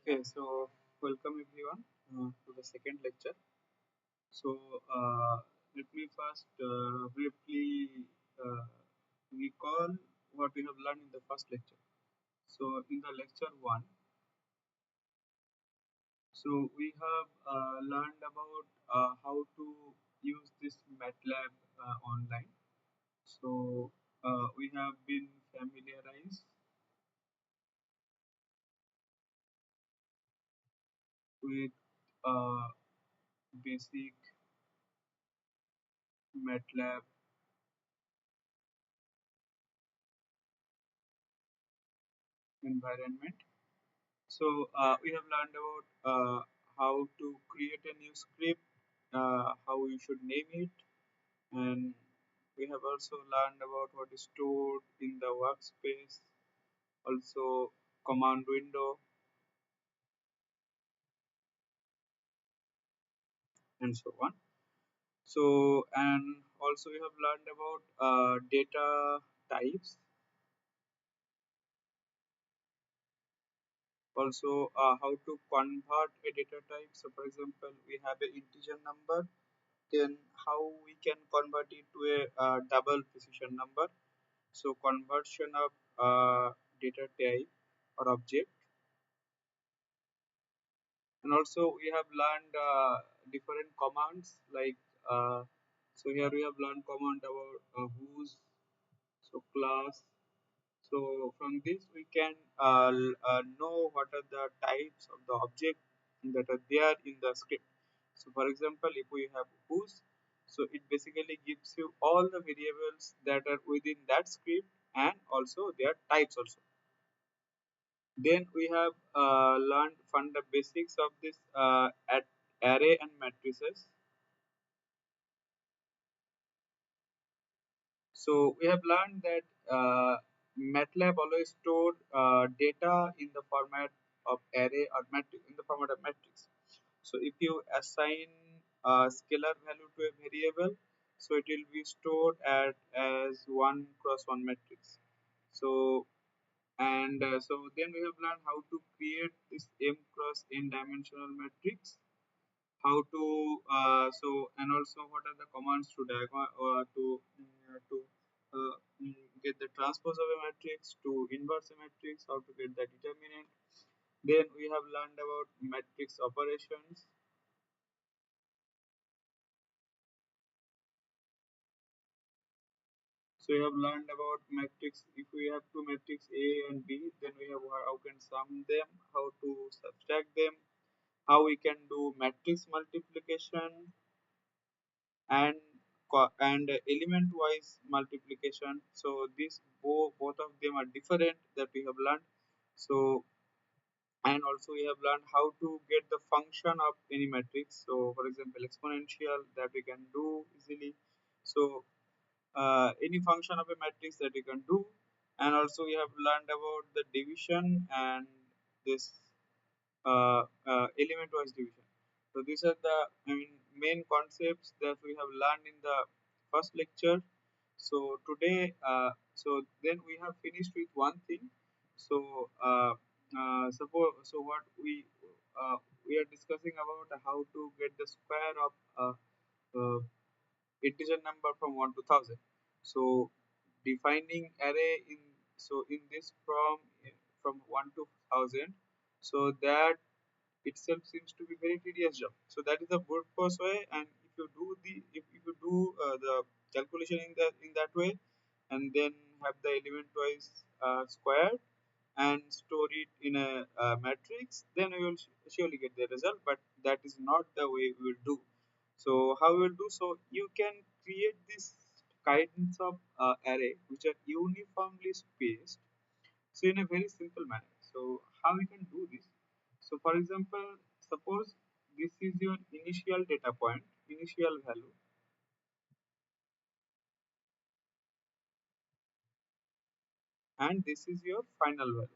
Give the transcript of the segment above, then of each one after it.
Okay, so welcome everyone to the second lecture. So let me first briefly uh, recall what we have learned in the first lecture. So in the lecture one, so we have learned about how to use this MATLAB online. So we have been familiarized with uh, basic MATLAB environment. So we have learned about how to create a new script, how you should name it, and we have also learned about what is stored in the workspace, also command window, and so on. So and also we have learned about data types, also how to convert a data type. So for example, we have an integer number, then how we can convert it to a double precision number. So conversion of data type or object, and also we have learned different commands like so here we have learned command about whose, so class. So from this we can know what are the types of the object that are there in the script. So for example, if we have whose, so it basically gives you all the variables that are within that script and also their types also. Then we have learned from the basics of this at array and matrices. So we have learned that MATLAB always stored data in the format of array or matrix in the format of matrix. So if you assign a scalar value to a variable, so it will be stored as one cross one matrix. So so then we have learned how to create this m cross n dimensional matrix, how to and also what are the commands to diagram to get the transpose of a matrix, to inverse a matrix, how to get the determinant. Then we have learned about matrix operations. So we have learned about matrix. If we have two matrix A and B, then we have how can sum them, how to subtract them, how we can do matrix multiplication, and and element wise multiplication. So these both of them are different that we have learned. So and also we have learned how to get the function of any matrix. So for example, exponential that we can do easily. So any function of a matrix that we can do. And also we have learned about the division and this element wise division. So these are the main concepts that we have learned in the first lecture. So today, so then we have finished with one thing. So what we are discussing about how to get the square of uh, integer number from 1 to 1000. So defining array in, so in this from 1 to 1000, so that itself seems to be very tedious job. So that is the brute force way, and if you do the calculation in that way, and then have the element wise squared and store it in a matrix, then we will surely get the result. But that is not the way we will do. So how we will do? So you can create this kinds of array which are uniformly spaced, so in a very simple manner. So how we can do this? So for example, suppose this is your initial data point, initial value, and this is your final value.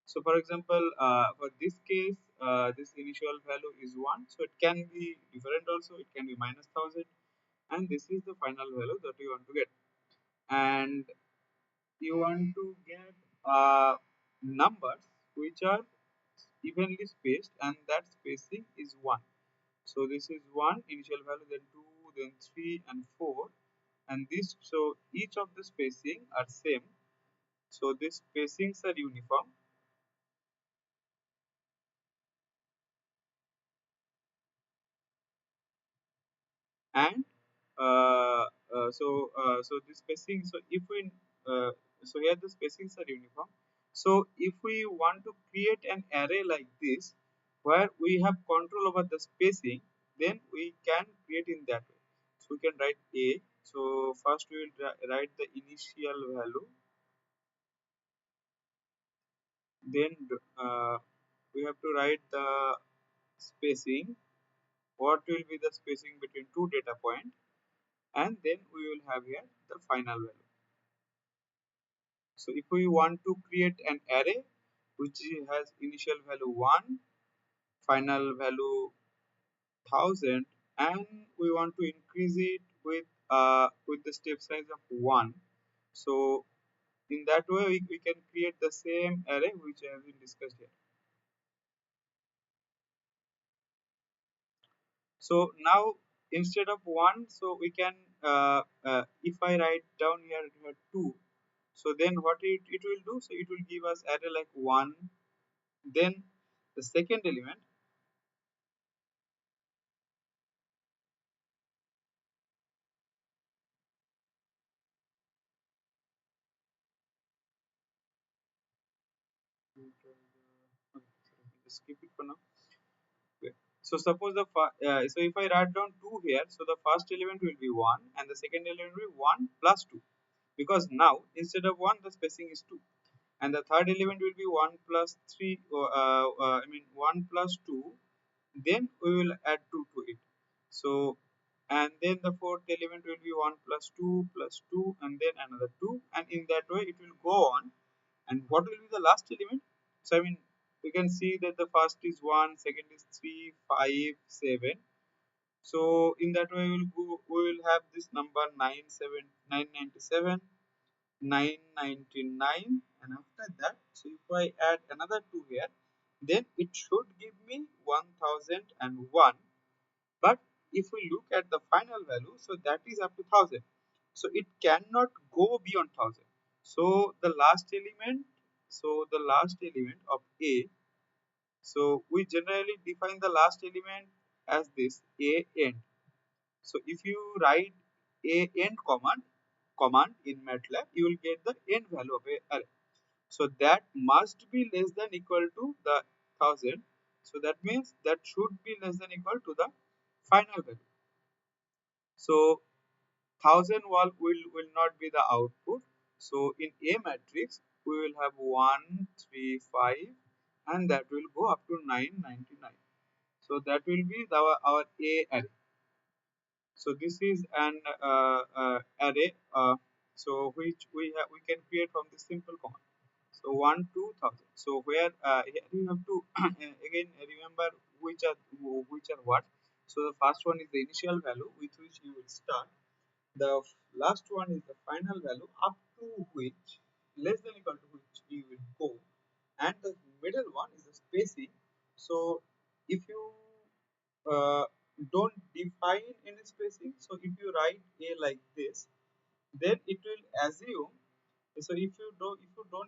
So for example, for this case, this initial value is 1. So it can be different also. It can be minus 1000. And this is the final value that you want to get. And you want to get numbers which are evenly spaced, and that spacing is 1. So this is 1 initial value, then 2, then 3 and 4, and this, so each of the spacing are same. So these spacings are uniform, and so the spacing, so if we uh, so here the spacings are uniform. So if we want to create an array like this where we have control over the spacing, then we can create in that way. So we can write a, so first we will write the initial value, then we have to write the spacing, what will be the spacing between two data points, and then we will have here the final value. So if we want to create an array which has initial value 1, final value 1000, and we want to increase it with the step size of 1. So in that way we can create the same array which has been discussed here. So now instead of 1, so we can if I write down here 2, so then what it will do, so it will give us array like 1, then the second element. Okay, just skip it for now. Okay. So suppose so if I write down 2 here, so the first element will be 1 and the second element will be 1 plus 2, because now instead of 1 the spacing is 2, and the third element will be 1 plus 3, I mean 1 plus 2, then we will add 2 to it. So and then the fourth element will be 1 plus 2 and then another 2, and in that way it will go on. And what will be the last element? So I mean we can see that the first is 1, second is 3, 5, 7. So in that way we will have this number 997, 999, and after that, so if I add another 2 here, then it should give me 1001. But if we look at the final value, so that is up to 1000. So it cannot go beyond 1000. So the last element, so the last element of A, so we generally define the last element as this A end. So if you write A end command in MATLAB, you will get the end value of a array. So that must be less than equal to the 1000. So that means that should be less than equal to the final value. So 1000 will not be the output. So in A matrix, we will have 1, 3, 5, and that will go up to 999. So that will be our A array. So this is an array. So which we can create from this simple command. So 1 to 1000. So where here you have to again remember which are what. So the first one is the initial value with which you will start. The last one is the final value up to which, less than equal to which you will go, and the middle one is the spacing. So if you uh, don't define any spacing, so if you write a like this, then it will assume, so if you don't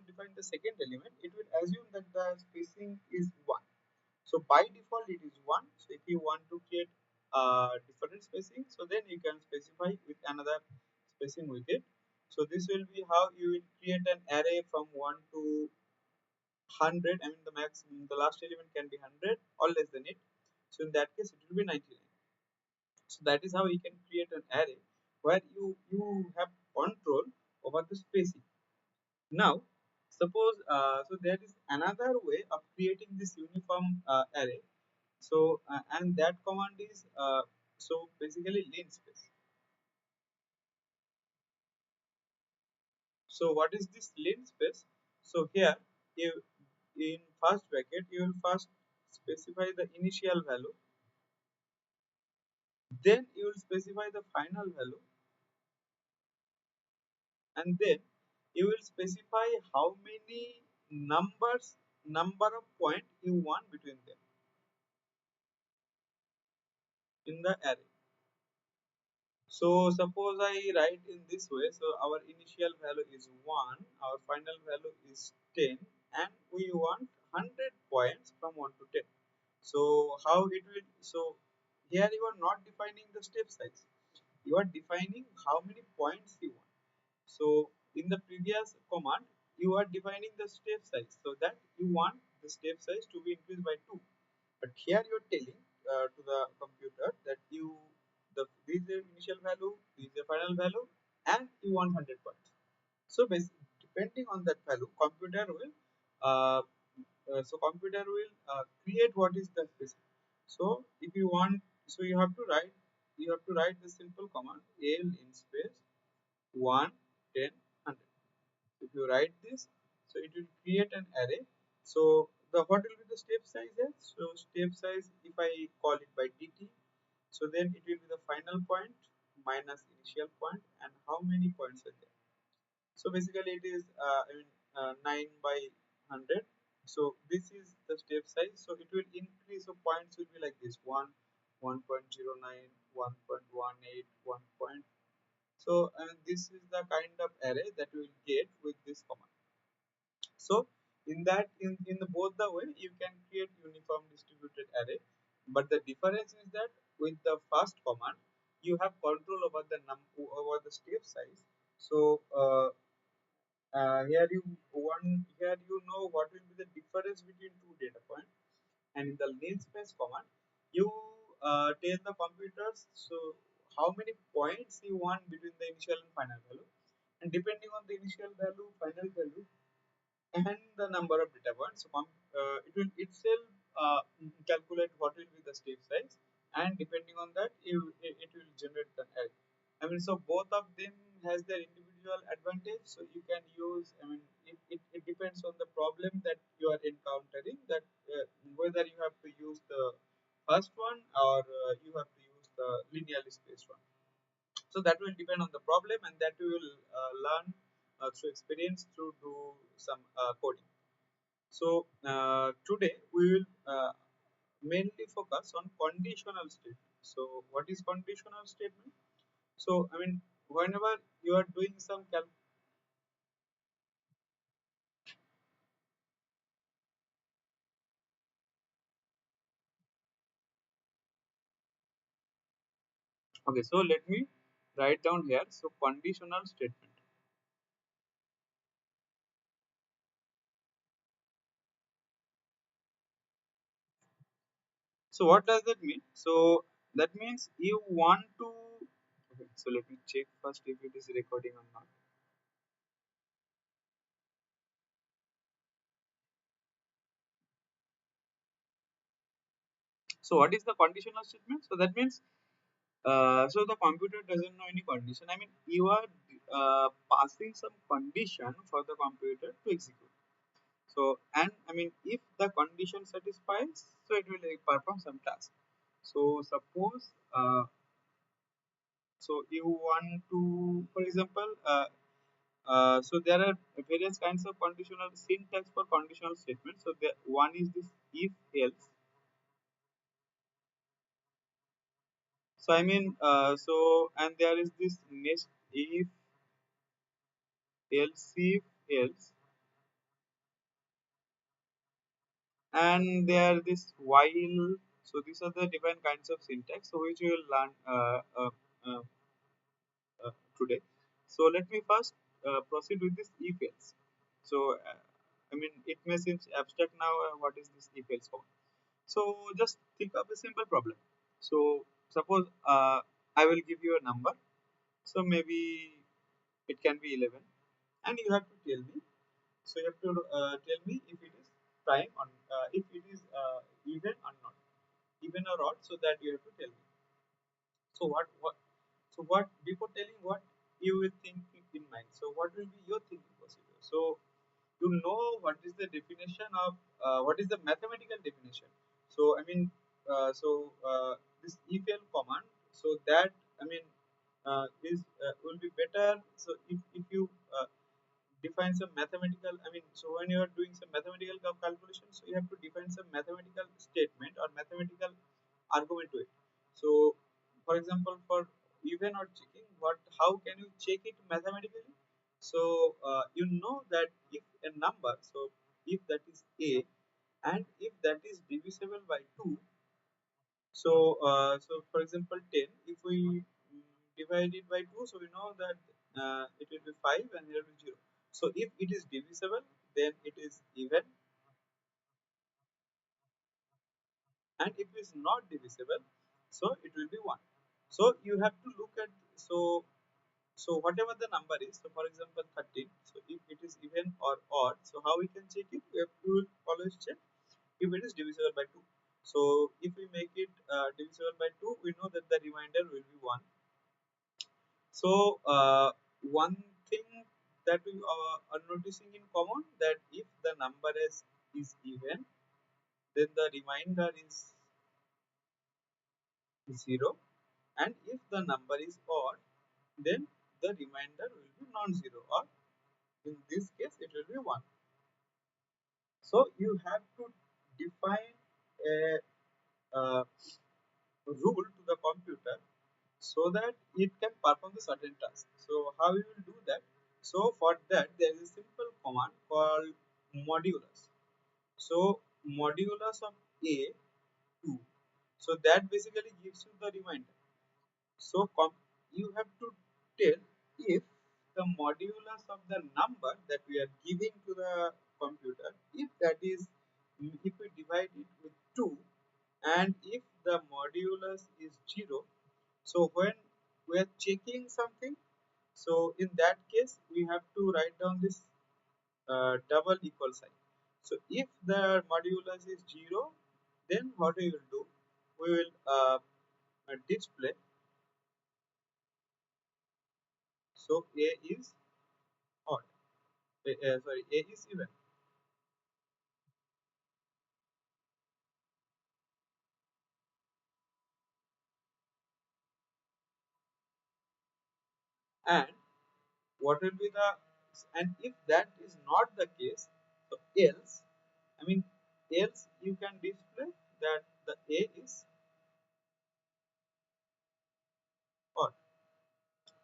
define the second element, it will assume that the spacing is 1. So by default it is 1. So if you want to create different spacing, so then you can specify with another spacing with it. So this will be how you will create an array from 1 to 100. I mean the maximum, the last element can be 100 or less than it. So in that case it will be 99. So that is how you can create an array where you have control over the spacing. Now, suppose so there is another way of creating this uniform array. So and that command is so basically linspace. So what is this linspace? So here, you, in first bracket, you will first specify the initial value, then you will specify the final value, and then you will specify how many number of point you want between them in the array. So suppose I write in this way. So our initial value is 1, our final value is 10, and we want 100 points from 1 to 10. So how it will, so here you are not defining the step size. You are defining how many points you want. So in the previous command, you are defining the step size so that you want the step size to be increased by 2. But here you are telling to the computer that this is the initial value, this is the final value, and you want 100 points. So basically, depending on that value, uh, computer will create what is the specific. So if you want, so you have to write the simple command l in space 1, 10, 100. If you write this, so it will create an array. So the what will be the step size there? So step size, if I call it by dt, so then it will be the final point minus initial point and how many points are there. So basically it is 9 by 100. So this is the step size. So it will increase. So points will be like this: 1, 1.09, 1.18, 1. So this is the kind of array that we will get with this command. So in the both the way you can create uniform distributed array, but the difference is that with the first command you have control over over the step size. So here you know what will be the difference between two data points, and in the linspace command you tell the computers so how many points you want between the initial and final value, and depending on the initial value, final value, and the number of data points. So it will itself calculate what will be the step size, and depending on that, it will generate the array. I mean, so both of them has their individual advantage. So you can use. I mean, it depends on the problem that you are encountering. That whether you have to use the first one or you have to use the linearly spaced one. So that will depend on the problem, and that we will learn through experience to do some coding. So today we will mainly focus on conditional statement. So what is conditional statement? So I mean, whenever you are doing some okay, so let me write down here. So conditional statement. So what does that mean? So that means you want to. Okay, so let me check first if it is recording or not. So what is the conditional statement? So that means so the computer doesn't know any condition. I mean, you are passing some condition for the computer to execute. So and I mean, if the condition satisfies, so it will perform some task. So suppose so you want to, for example, so there are various kinds of conditional syntax for conditional statements. So the one is this if else. So I mean, so and there is this next if else if else, and there this while. So these are the different kinds of syntax, so which we will learn uh, today. So let me first proceed with this if else. So I mean, it may seem abstract now. What is this if else command? So just think of a simple problem. So suppose I will give you a number. So maybe it can be 11, and you have to tell me. So you have to tell me if it is prime or if it is even or not, even or odd. So that you have to tell me. So what before telling what you will think in mind. So what will be your thinking procedure? So you know what is the definition of what is the mathematical definition. So I mean, this if command. So that I mean is will be better. So if you define some mathematical, I mean, so when you are doing some mathematical calculation, so you have to define some mathematical statement or mathematical argument to it. So for example, for even or checking, what how can you check it mathematically? So you know that if a number, so if that is a and if that is divisible by 2, so for example 10, if we divide it by 2, so we know that it will be 5 and here will be 0. So if it is divisible, then it is even, and if it is not divisible, so it will be 1. So you have to look at, so whatever the number is, so for example 13, so if it is even or odd, so how we can check it? We have to always check if it is divisible by 2. So if we make it divisible by 2, we know that the remainder will be 1. So one thing that we are noticing in common, that if the number is even, then the remainder is 0, and if the number is odd, then the remainder will be non-zero, or in this case it will be 1. So you have to define a, uh rule to the computer so that it can perform the certain task. So how we will do that? So for that there is a simple command called modulus. So modulus of a 2. So that basically gives you the remainder. So you have to tell if the modulus of the number that we are giving to the computer, if that is, if we divide it with 2, and if the modulus is 0, so when we are checking something, so in that case we have to write down this double equal sign. So if the modulus is 0, then what we will do? We will display, so a is odd. Sorry, a is even. And what will be the, and if that is not the case, so else, I mean, else you can display that the a is odd.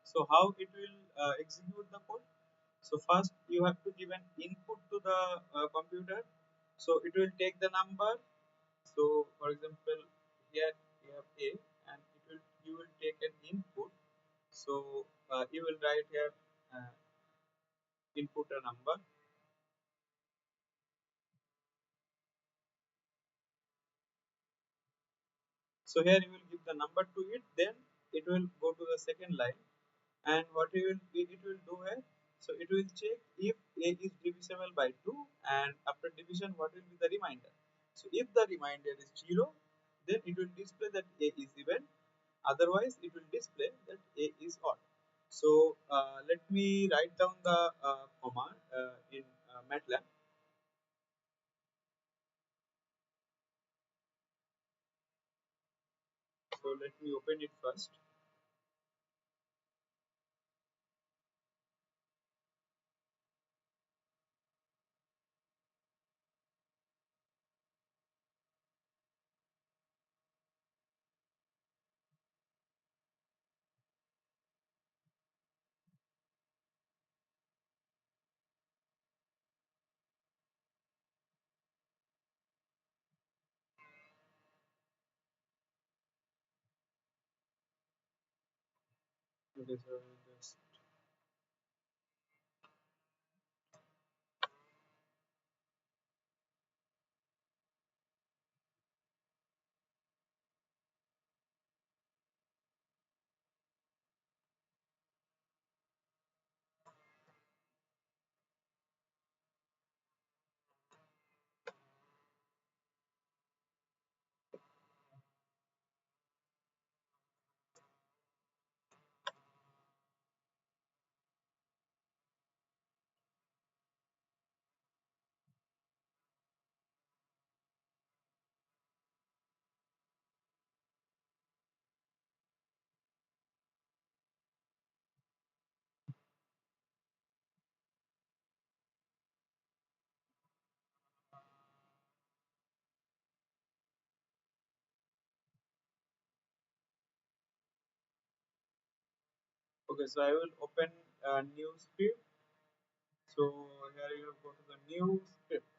So how it will execute the code? So first you have to give an input to the computer. So it will take the number. So for example, here you have a, and it will, you will take an input. So you will write here input a number. So here you will give the number to it. Then it will go to the second line, and what it will do here, so it will check if a is divisible by 2, and after division what will be the remainder. So if the remainder is 0, then it will display that a is even, otherwise it will display that a is odd. So let me write down the command in MATLAB. So let me open it first. Okay, so just, Okay, so I will open a new script. So here you go to the new script,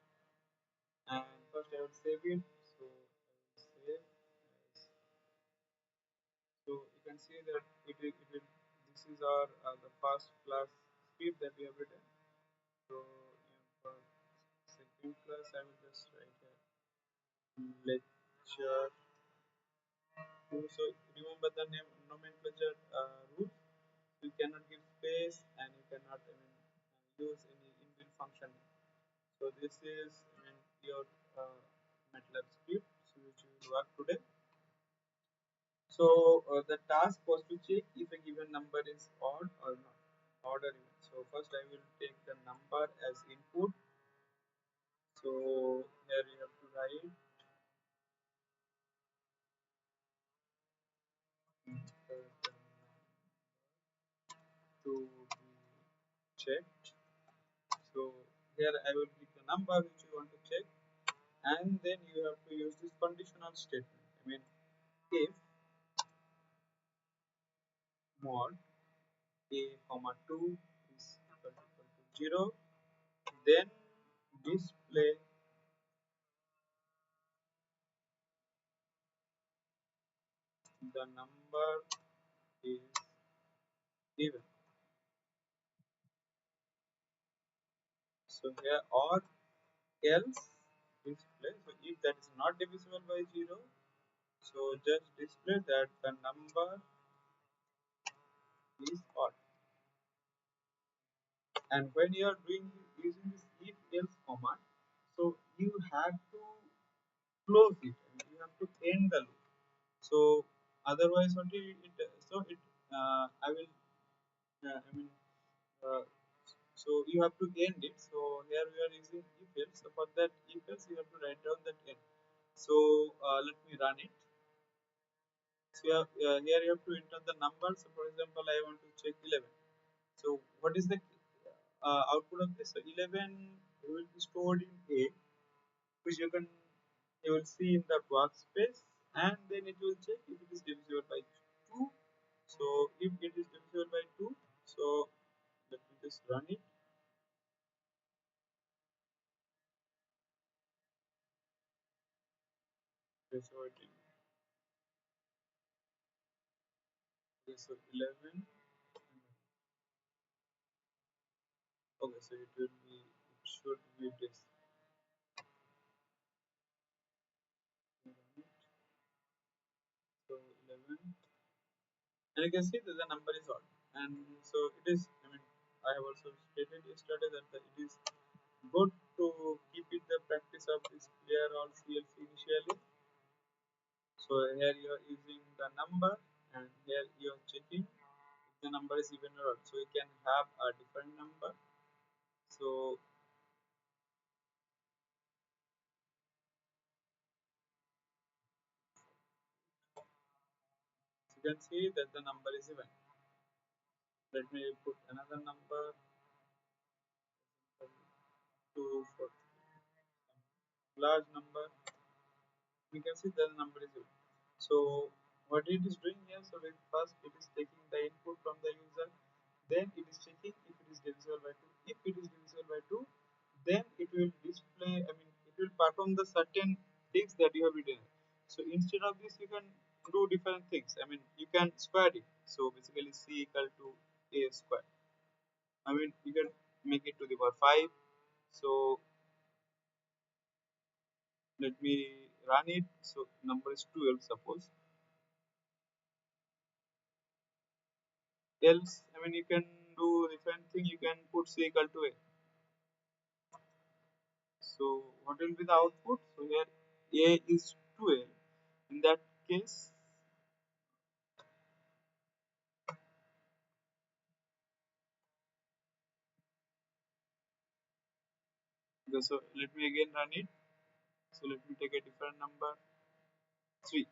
and first I will save it. So I will save as, so you can see that it will this is our the first class script that we have written. So for second class I will just write a lecture 2. So remember the name nomenclature rule. You cannot give space and you cannot use any inbuilt function. So this is your MATLAB script, so which we will work today. So the task was to check if a given number is odd or not, odd or even. So first I will take the number as input. So here you have to write the to be checked. So here I will give the number which you want to check, and then you have to use this conditional statement. If mod a comma 2 is equal to 0, then display the number is even. So here or else display. So if that is not divisible by 0, so just display that the number is odd. And when you are doing using this if else command, so you have to close it. You have to end the loop. So otherwise, what it so it I will I mean uh, so you have to end it. So here we are using if else. So for that if else, you have to write down that end. So let me run it. So here you have to enter the numbers. So for example, I want to check 11. So what is the output of this? So 11 will be stored in A, which you will see in the workspace, and then it will check if it is divisible by 2. So if it is divisible by 2, so let me just run it. Okay, so okay, so 11. Okay, so it should be this. So 11, and you can see that the number is odd, and so it is. I have also stated yesterday that it is good to keep it the practice of this clear all CLC initially. So here you are using the number, and here you are checking if the number is even or odd. So you can have a different number. So you can see that the number is even. Let me put another number to for large number. We can see that the number is even. So what it is doing here, so first it is taking the input from the user, then it is checking if it is divisible by 2. If it is divisible by 2, then it will display, it will perform the certain things that you have written. So instead of this, you can do different things. You can square it. So basically c equal to a square. You can make it to the power 5. So let me run it. So number is 12, suppose. Else, you can do different thing. You can put c equal to a. So what will be the output? So here a is 12. In that case, so let me again run it. So let me take a different number, 3.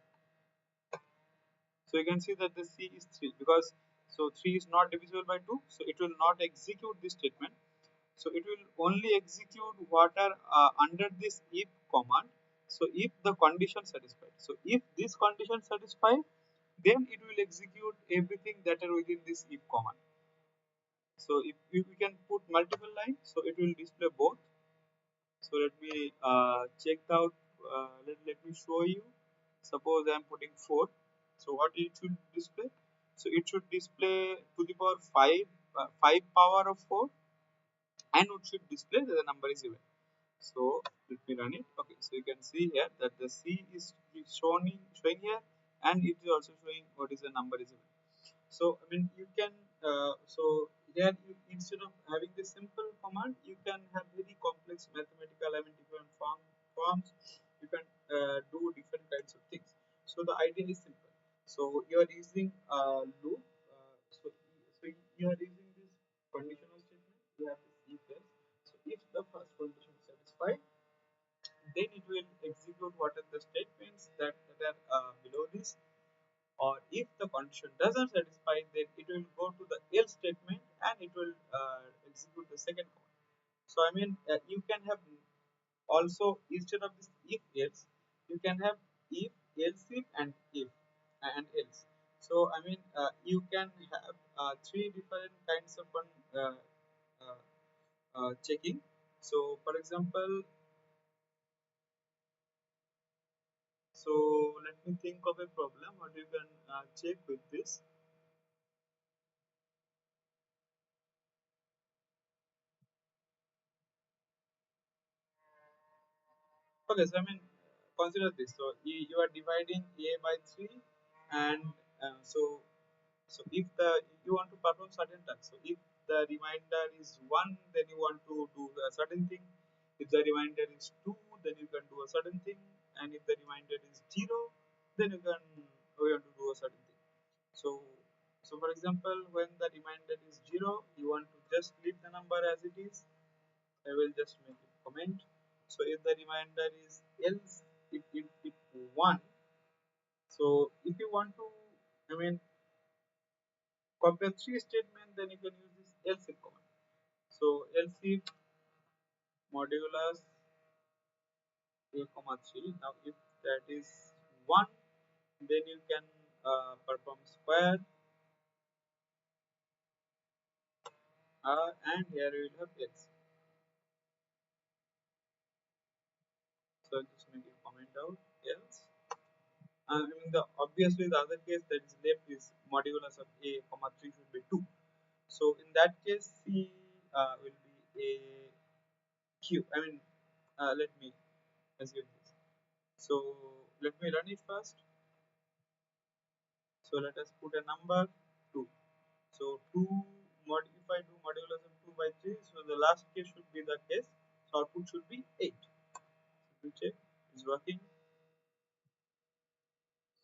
So you can see that the C is 3 because so 3 is not divisible by 2. So it will not execute this statement. So it will only execute what are under this if command. So if the condition satisfied. So if this condition satisfied, then it will execute everything that are within this if command. So if we can put multiple lines, so it will display both. So let me check out. Let me show you. Suppose I am putting 4. So what it should display? So it should display to the power 5, 5 power of 4, and it should display that the number is even. So let me run it. Okay, so you can see here that the C is showing here, and it is also showing what is the number is even. So I mean you can here instead of having the simple command, you can have very complex mathematical, I mean different forms. You can do different kinds of things. So the idea is simple. So you are using loop. So you are using this conditional statement. You have this if else. So if the first condition is satisfied, then it will execute what are the statements that are below this, or if the condition doesn't satisfy, then it will go to the else statement and it will execute the second command. So I mean you can have also, instead of this if else, you can have if, else if, and else. So I mean you can have three different kinds of uh, checking. So for example, so let me think of a problem what you can check with this. Okay, so I mean, consider this. So you are dividing a by 3, and so if the you want to perform certain tasks. So if the remainder is 1, then you want to do a certain thing. If the remainder is 2, then you can do a certain thing, and if the remainder is 0, then you want to do a certain thing. So for example, when the remainder is 0, you want to just leave the number as it is. I will just make a comment. So if the remainder is else, if 1, so if you want to, I mean, compare 3 statements, then you can use this else if command. So else if modulus a comma 3. Now if that is 1, then you can perform square, and here you will have else. So just make a comment out else. I mean, obviously the other case that is left is modulus of a comma 3 should be 2. So in that case, C will be a Q. I mean, let me assume this. So let me run it first. So let us put a number 2. So 2 if I do modulus of 2 by 3, so the last case should be the case. So output should be 8. So we check is working.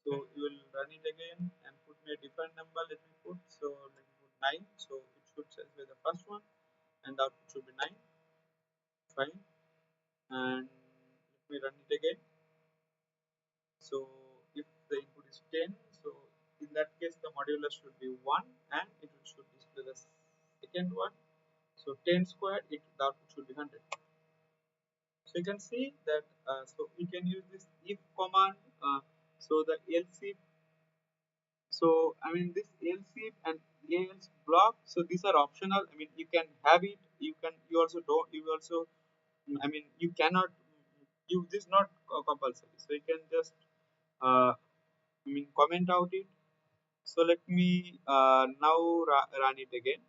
So you will run it again and put me a different number. Let me put 9. So it should satisfy the first one, and the output should be 9. Fine. And let me run it again. So if the input is 10, so in that case the modulus should be 1, and it should display the second one. So 10 squared, the output should be 100. So you can see that so we can use this if command. So the else if, so I mean this else if and else block. So these are optional. I mean you can have it. You also don't. You also, I mean you cannot. You this is not compulsory. So you can just I mean comment out it. So let me now run it again.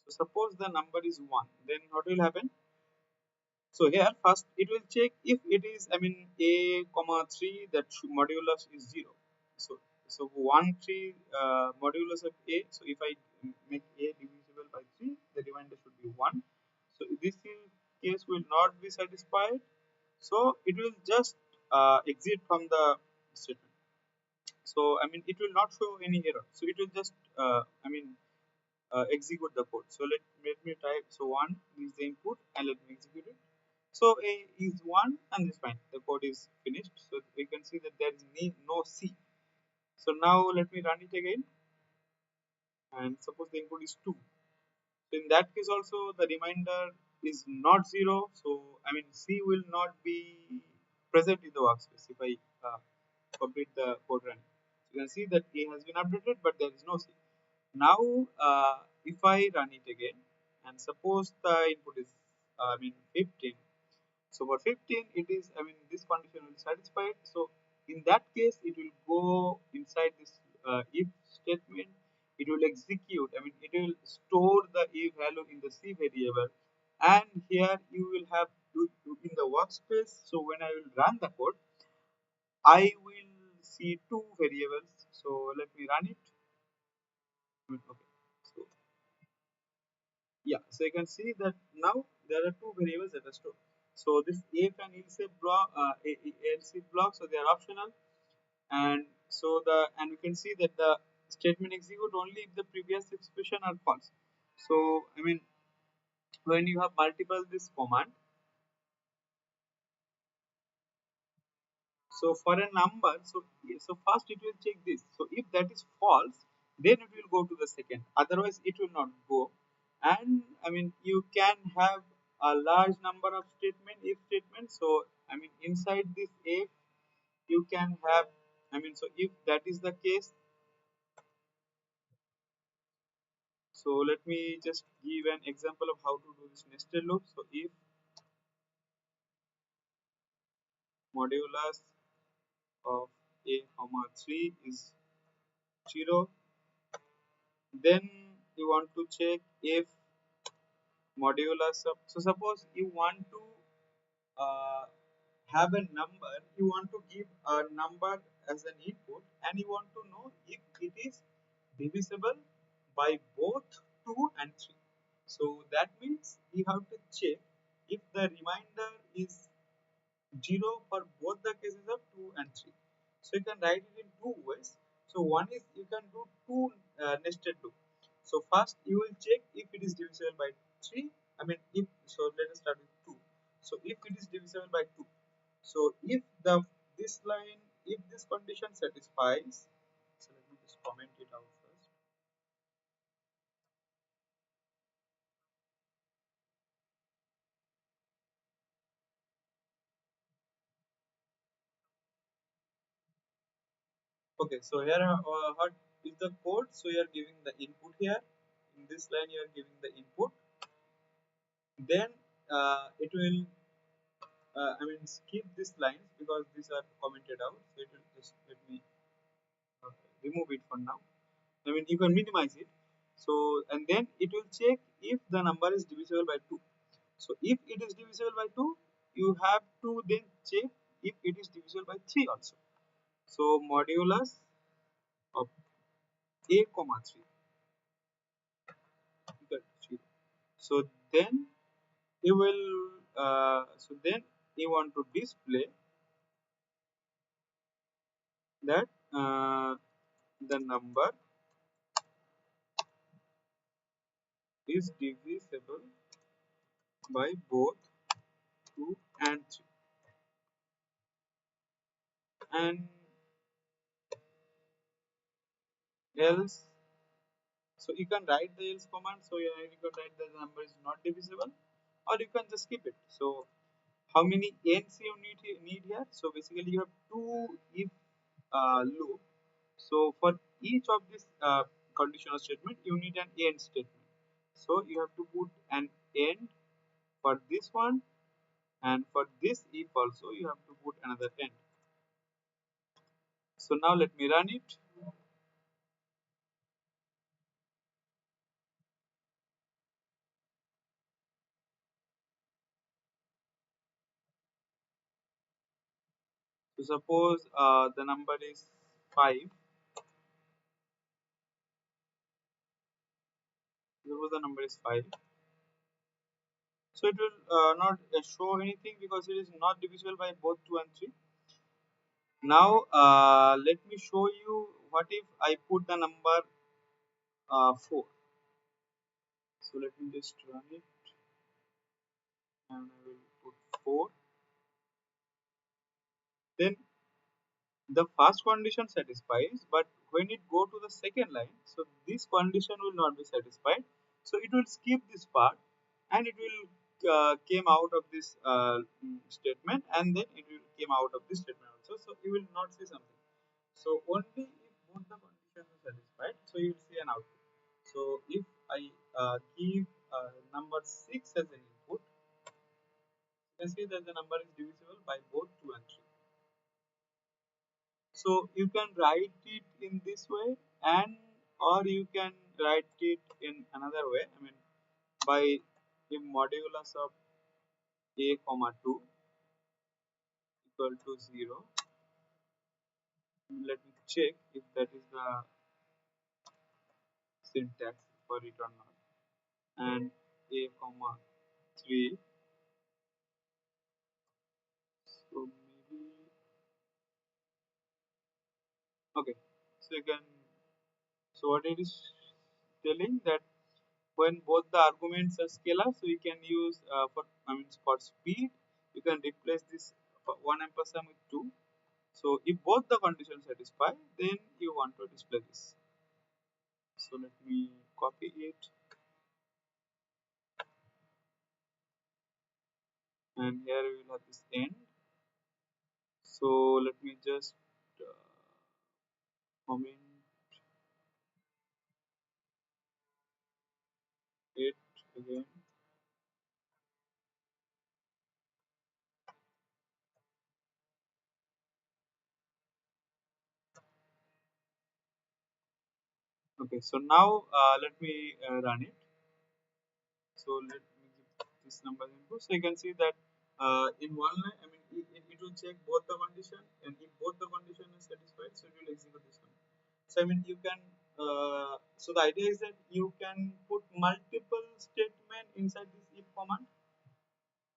So suppose the number is 1, then what will happen? So here first it will check if it is, I mean a comma 3, that modulus is 0. So 1 3 modulus of a. So if I make a divisible by 3, the remainder should be 1. So this case will not be satisfied. So it will just exit from the statement. So I mean it will not show any error. So it will just I mean execute the code. So let me type. So 1 is the input, and let me execute it. So a is 1, and it's fine. The code is finished. So we can see that there is no C. So now let me run it again, and suppose the input is 2. So in that case also the remainder is not 0. So I mean C will not be present in the workspace if I complete the code run. You can see that A has been updated, but there is no C. Now, if I run it again, and suppose the input is, I mean, 15. So for 15, it is, I mean, this condition will be satisfied. So in that case, it will go inside this if statement. It will execute, I mean, it will store the A value in the C variable. And here you will have in the workspace. So when I will run the code, I will see two variables. So let me run it. Okay. So yeah, so you can see that now there are two variables that are stored. So this if and elseif block, elseif block, so they are optional, and so and we can see that the statement execute only if the previous expression are false. So I mean, when you have multiple this command, so for a number, so first it will check this. So if that is false, then it will go to the second. Otherwise, it will not go. And I mean, you can have a large number of if statements. So I mean, inside this if you can have. I mean, so if that is the case, so let me just give an example of how to do this nested loop. So if modulus of a comma 3 is 0, then you want to check if modulus of, so suppose you want to uh, have a number, you want to give a number as an input, and you want to know if it is divisible by both 2 and 3. So that means you have to check if the remainder is 0 for both the cases of 2 and 3. So you can write it in two ways. So one is you can do two nested loop. So first you will check if it is divisible by 3. I mean, if so, let us start with 2. So if it is divisible by 2, so if the this line, if this condition satisfies, so let me just comment it out first. Okay, so here what is the code? So you are giving the input here. In this line, you are giving the input. Then it will, I mean, skip these lines because these are commented out. So it will just let me uh, remove it for now. I mean, you can minimize it. So and then it will check if the number is divisible by 2. So if it is divisible by 2, you have to then check if it is divisible by 3 also. So modulus of a comma 3 equal to 0. So then you will, so then you want to display that the number is divisible by both 2 and 3. And else, so you can write the else command. So you can write that the number is not divisible, or you can just skip it. So how many ends you need here? So basically you have two if loop. So for each of this conditional statement, you need an end statement. So you have to put an end for this one, and for this if also you have to put another end. So now let me run it. So suppose the number is 5. Suppose the number is 5. So it will not show anything because it is not divisible by both 2 and 3. Now let me show you what if I put the number 4. So let me just run it, and I will put 4. Then the first condition satisfies, but when it go to the second line, so this condition will not be satisfied. So it will skip this part, and it will came out of this statement, and then it will came out of this statement also. So you will not see something. So only if both the conditions are satisfied, so you will see an output. So if I give number 6 as an input, you can see that the number is divisible by both 2 and 3. So you can write it in this way, and or you can write it in another way. I mean, by the modulus of a comma 2 equal to 0. Let me check if that is the syntax for it or not. And a comma 3. So maybe okay. So you can. So what it is telling that when both the arguments are scalar, so you can use for I mean for speed, you can replace this one ampersand with 2. So if both the conditions satisfy, then you want to display this. So let me copy it, and here we will have this end. So let me just comment it again. Okay, so now let me run it. So let me give this number input. So you can see that in one line, I mean, it will check both the condition, and if both the condition is satisfied, so it will execute this one. So I mean, you can. So the idea is that you can put multiple statement inside this if command,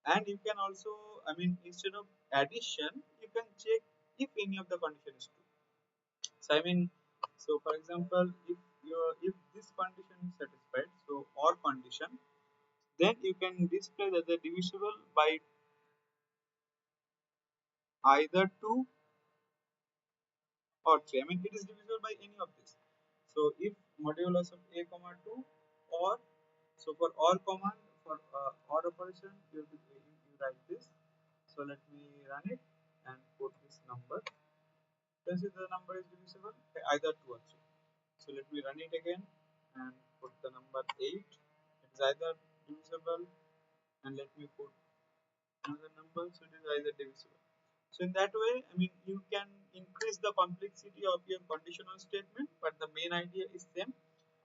and you can also, I mean, instead of addition, you can check if any of the condition is true. So I mean, so for example, if this condition is satisfied, so or condition, then you can display that the divisible by either 2 or 3. I mean, it is divisible by any of this. So if modulus of a comma 2 or, so for or command, for or operation, you write this. So let me run it and put this number. Then see the number is divisible by either 2 or 3. So let me run it again and put the number 8. It is either divisible, and let me put another number, so it is either divisible. So in that way, I mean, you can increase the complexity of your conditional statement, but the main idea is same.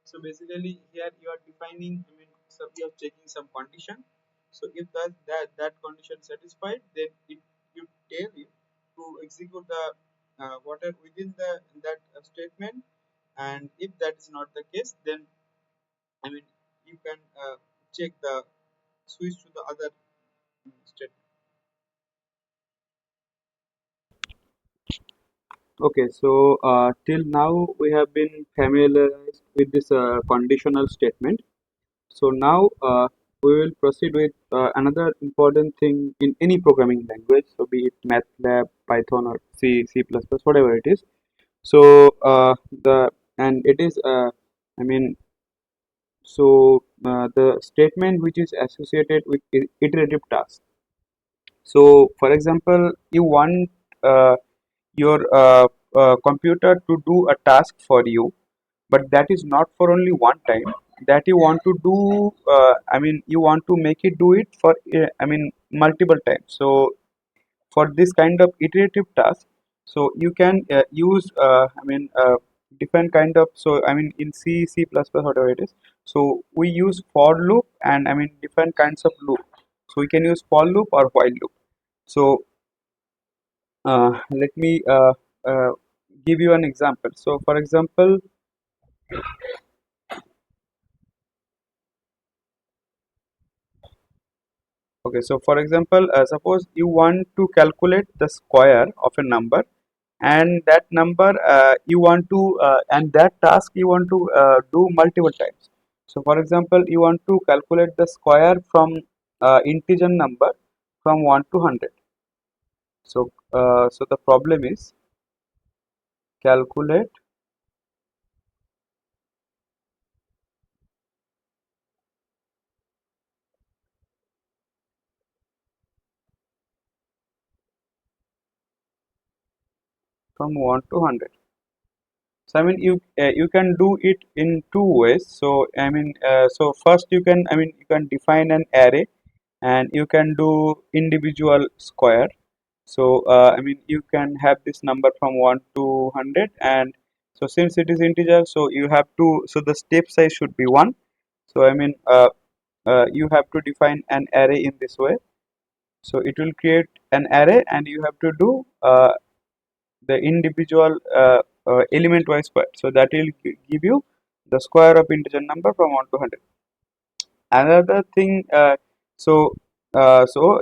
So basically, here you are defining, I mean, so you are checking some condition. So if that condition satisfied, then you tell it to execute the whatever within the that statement, and if that is not the case, then I mean, you can check the switch to the other statement. Okay, so till now we have been familiarized with this conditional statement. So now we will proceed with another important thing in any programming language, so be it MATLAB, Python, or C++, whatever it is. So the and it is I mean the statement which is associated with iterative tasks. So for example, you want your computer to do a task for you, but that is not for only one time, that you want to do I mean you want to make it do it for I mean multiple times. So for this kind of iterative task, so you can use different kind of, so I mean in C++, whatever it is, so we use for loop and I mean different kinds of loop. So we can use for loop or while loop. So let me give you an example. So for example, okay, so for example, suppose you want to calculate the square of a number, and that number you want to and that task you want to do multiple times. So for example, you want to calculate the square from integer number from 1 to 100. So so the problem is calculate from 1 to 100. So I mean you can do it in two ways. So I mean so first you can, I mean you can define an array and you can do individual square. So I mean you can have this number from 1 to 100, and so since it is integer, so you have to, so the step size should be 1. So I mean you have to define an array in this way. So it will create an array and you have to do the individual element wise square. So that will give you the square of integer number from 1 to 100. Another thing, so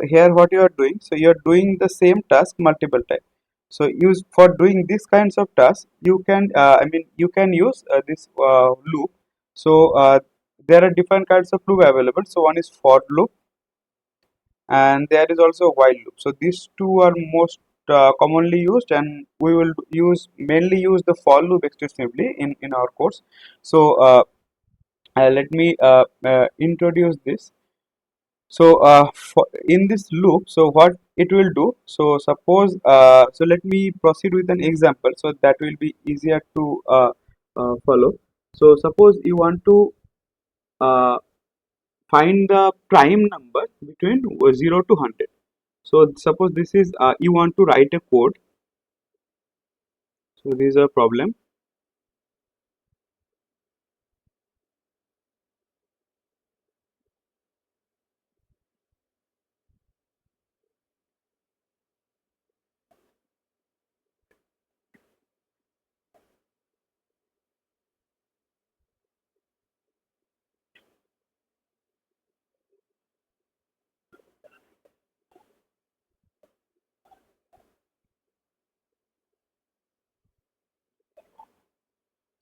here what you are doing, so you are doing the same task multiple times. So use for doing these kinds of tasks, you can I mean you can use this loop. So there are different kinds of loop available. So one is for loop, and there is also a while loop. So these two are most commonly used, and we will use mainly use the for loop extensively in our course. So let me introduce this. So in this loop, so what it will do, so suppose so let me proceed with an example so that will be easier to follow. So suppose you want to uh, find the prime number between 0 to 100. So suppose this is you want to write a code. So this is a problem.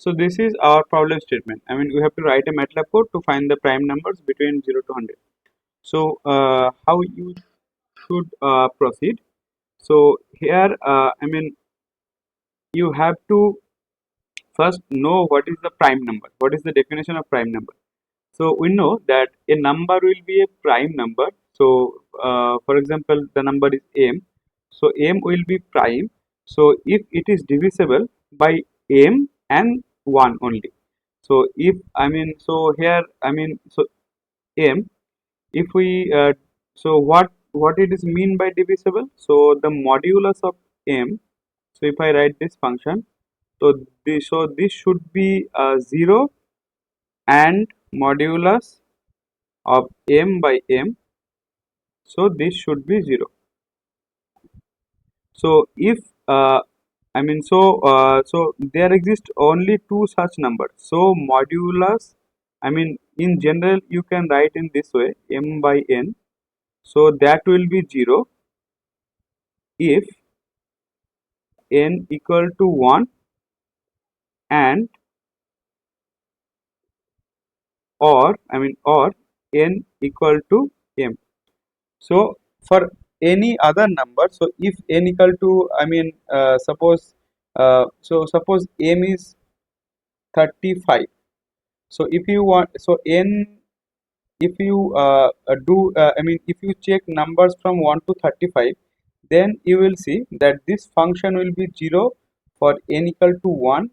So this is our problem statement. I mean we have to write a MATLAB code to find the prime numbers between 0 to 100. So how you should proceed. So here I mean you have to first know what is the prime number. What is the definition of prime number? So we know that a number will be a prime number. So for example, the number is m. So m will be prime. So if it is divisible by m and 1 only. So if I mean so here I mean so m, if we so what it is mean by divisible? So the modulus of m. So if I write this function, so this should be 0 and modulus of m by m, so this should be 0. So if I mean so there exist only two such numbers. So modulus, I mean in general you can write in this way, m by n, so that will be 0 if n equal to 1 and or n equal to m. So for any other number, so if n equal to I mean so suppose m is 35. So if you want, so n, if you do I mean if you check numbers from 1 to 35, then you will see that this function will be 0 for n equal to 1,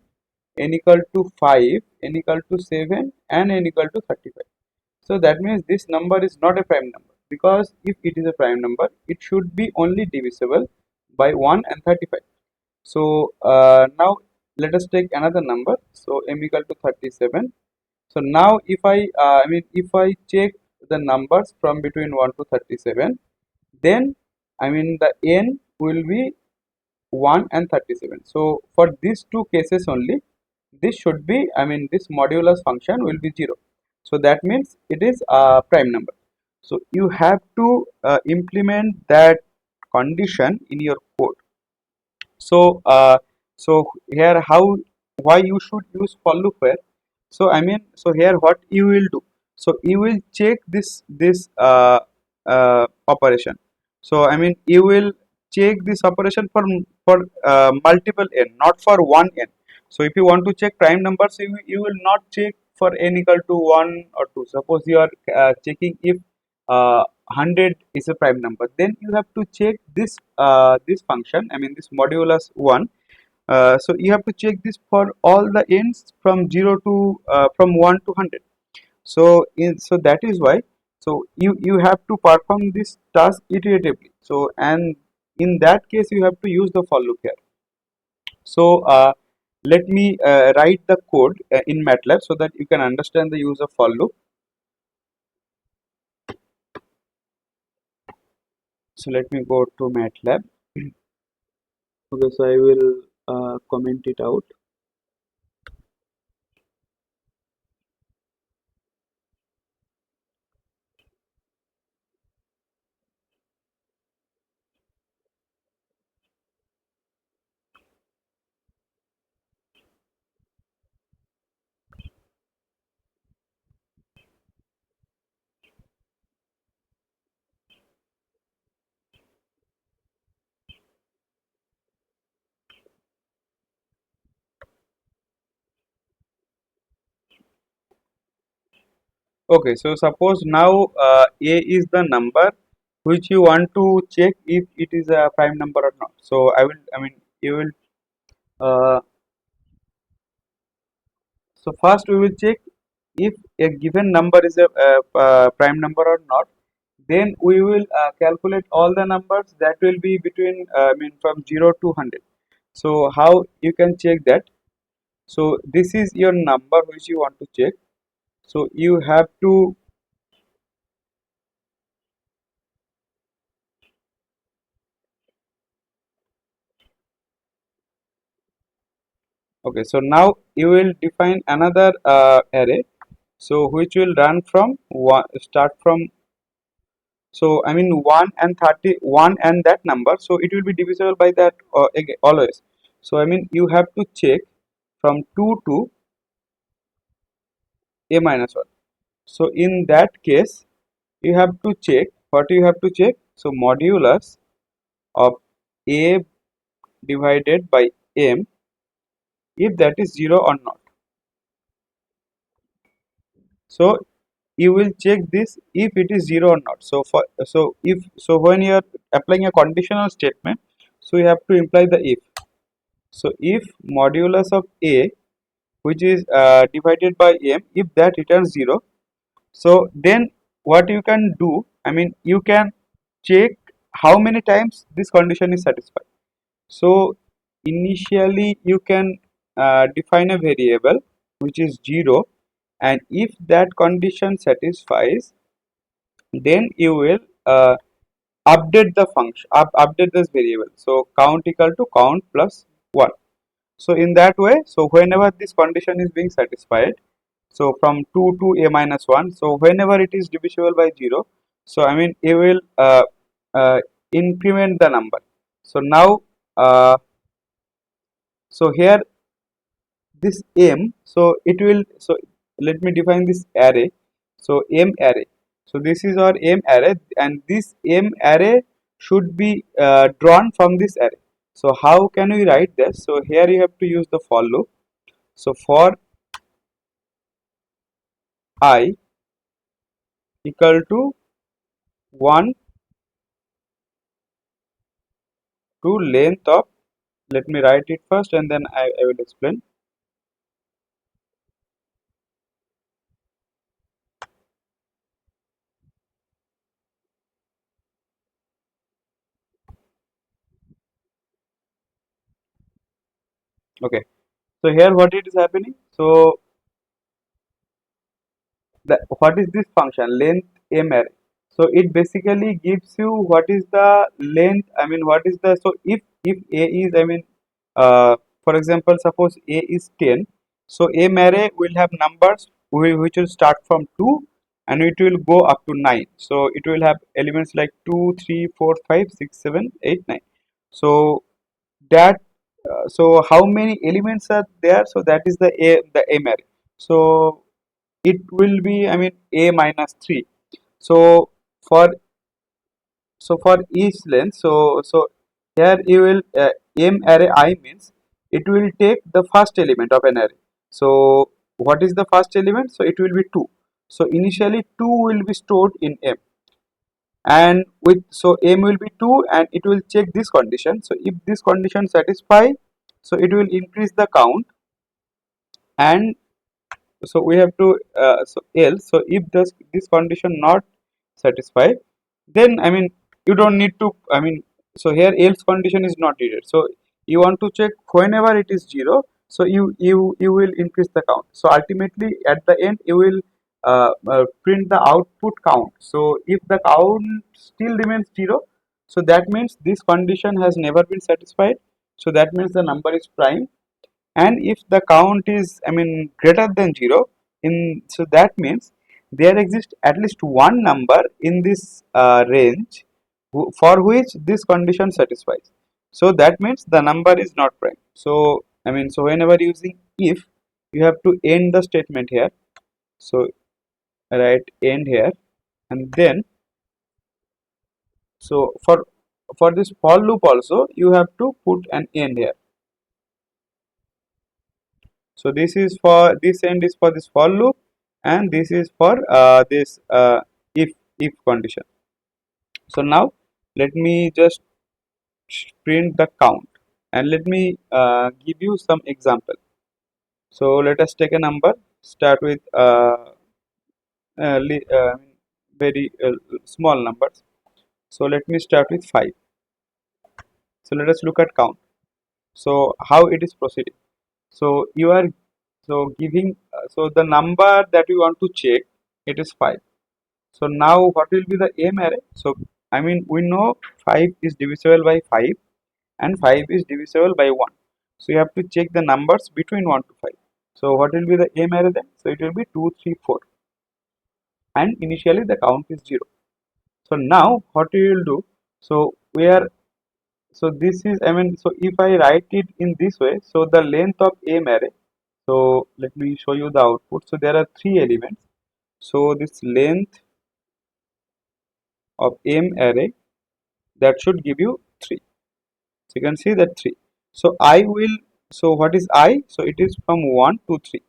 n equal to 5, n equal to 7, and n equal to 35. So that means this number is not a prime number, because if it is a prime number, it should be only divisible by 1 and 35. So now let us take another number. So m equal to 37. So now if I mean if I check the numbers from between 1 to 37, then I mean the n will be 1 and 37. So for these two cases only, this should be, I mean this modulus function will be 0. So that means it is a prime number. So you have to implement that condition in your code. So so here how, why you should use for loop here. So I mean so here what you will do, so you will check this operation. So I mean you will check this operation for multiple n, not for one n. So if you want to check prime numbers, you will not check for n equal to 1 or 2. Suppose you are checking if 100 is a prime number, then you have to check this this function, I mean this modulus 1, So you have to check this for all the ends from 0 to from 1 to 100. So that is why, so you have to perform this task iteratively. So and in that case you have to use the for loop here. So let me write the code in MATLAB so that you can understand the use of for loop. So let me go to MATLAB. Okay, so I will comment it out. Okay, so suppose now A is the number which you want to check if it is a prime number or not. So I mean, you will, uh, so first we will check if a given number is a prime number or not. Then we will calculate all the numbers that will be between, I mean, from 0 to 100. So how you can check that? So this is your number which you want to check. So you have to, okay, so now you will define another array, so which will run from one, start from, so I mean 1 and 31 and that number, so it will be divisible by that always. So I mean you have to check from 2 to a minus 1. So in that case you have to check, what you have to check, so modulus of a divided by m, if that is 0 or not. So you will check this if it is 0 or not. So for, so if, so when you are applying a conditional statement, so you have to imply the if. So if modulus of a, which is divided by m, if that returns 0, so then what you can do, I mean you can check how many times this condition is satisfied. So initially you can define a variable which is 0, and if that condition satisfies, then you will update the function, update this variable. So count equal to count plus 1. So in that way, so whenever this condition is being satisfied, so from 2 to a minus 1, so whenever it is divisible by 0, so I mean it will increment the number. So now so here this m, so it will, so let me define this array. So m array, so this is our m array, and this m array should be drawn from this array. So how can we write this? So here you have to use the for loop. So for I equal to 1 to length of, let me write it first and then I will explain. Okay, so here what it is happening, so what is this function length m array? So it basically gives you what is the length, I mean what is the, so if a is, I mean for example suppose a is 10, so m array will have numbers which will start from 2 and it will go up to 9. So it will have elements like 2, 3, 4, 5, 6, 7, 8, 9. So that so how many elements are there, so that is the m array. So it will be, I mean a minus 3. So for, so for each length, so here you will m array I means it will take the first element of an array. So what is the first element? So it will be 2. So initially 2 will be stored in m, and with, so m will be 2 and it will check this condition. So if this condition satisfy, so it will increase the count. And so we have to so else, so if this condition not satisfied, then I mean you don't need to, I mean, so here else condition is not needed. So you want to check whenever it is 0, so you will increase the count. So ultimately at the end you will print the output count. So if the count still remains 0, so that means this condition has never been satisfied, so that means the number is prime. And if the count is, I mean, greater than 0, in, so that means there exists at least one number in this range for which this condition satisfies. So that means the number is not prime. So I mean, so whenever using if, you have to end the statement here. So write end here, and then so for this for loop also you have to put an end here. So this is for this end is for this for loop, and this is for this if condition. So now let me just print the count, and let me give you some example. So let us take a number, start with uh, li- uh, very small numbers. So let me start with 5. So let us look at count. So how it is proceeding. So you are so giving so the number that you want to check, it is 5. So now what will be the M array? So I mean, we know 5 is divisible by 5 and 5 is divisible by 1. So you have to check the numbers between 1 to 5. So what will be the M array then? So it will be 2, 3, 4, and initially the count is 0. So now what we will do? So we are, so this is, I mean, so if I write it in this way, so the length of M array. So let me show you the output. So there are 3 elements. So this length of M array, that should give you 3. So you can see that 3. So I will, so what is I? So it is from 1 to 3.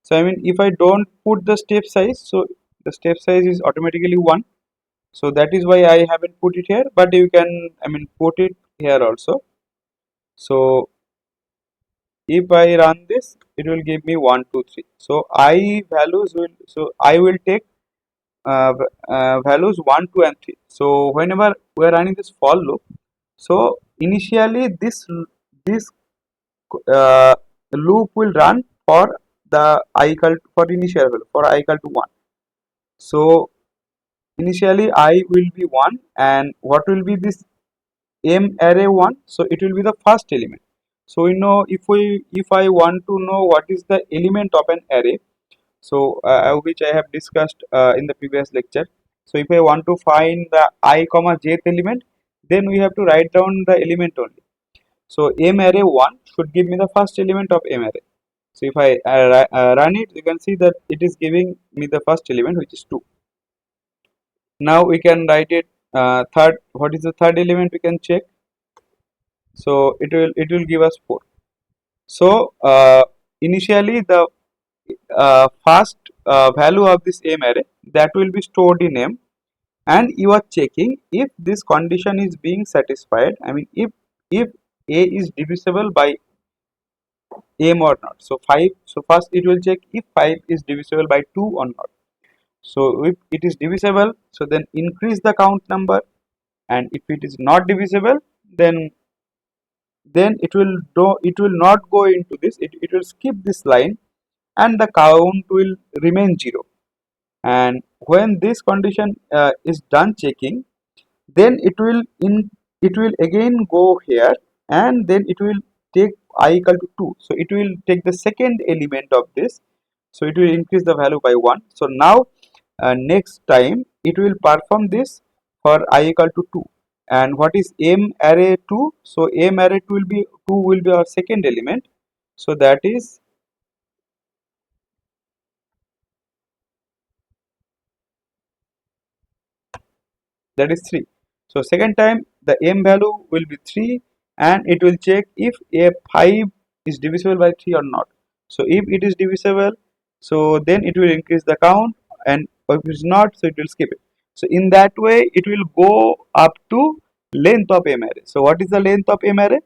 So I mean, if I don't put the step size, so the step size is automatically 1. So that is why I haven't put it here, but you can, I mean, put it here also. So if I run this, it will give me 1, 2, 3. So I values will, so I will take values 1, 2 and 3. So whenever we are running this for loop, so initially this loop will run for the I equal to, for initial value for I equal to 1. So initially I will be 1, and what will be this M array 1? So it will be the first element. So we know, if I want to know what is the element of an array, so which I have discussed in the previous lecture. So if I want to find the I comma jth element, then we have to write down the element only. So M array 1 should give me the first element of M array. So if I run it, you can see that it is giving me the first element, which is 2. Now we can write it third. What is the third element? We can check. So it will give us 4. So initially the first value of this M array, that will be stored in M, and you are checking if this condition is being satisfied. I mean, if A is divisible by M or not. So 5. So first it will check if 5 is divisible by 2 or not. So if it is divisible, so then increase the count number, and if it is not divisible, then it will not go into this. It will skip this line, and the count will remain 0. And when this condition is done checking, then it will again go here, and then it will take I equal to 2. So it will take the second element of this, so it will increase the value by 1. So now next time it will perform this for I equal to 2. And what is M array 2? So M array 2 will be our second element, so that is 3. So second time the M value will be 3, and it will check if a 5 is divisible by 3 or not. So if it is divisible, so then it will increase the count, and if it is not, so it will skip it. So in that way it will go up to length of M array. So what is the length of M array?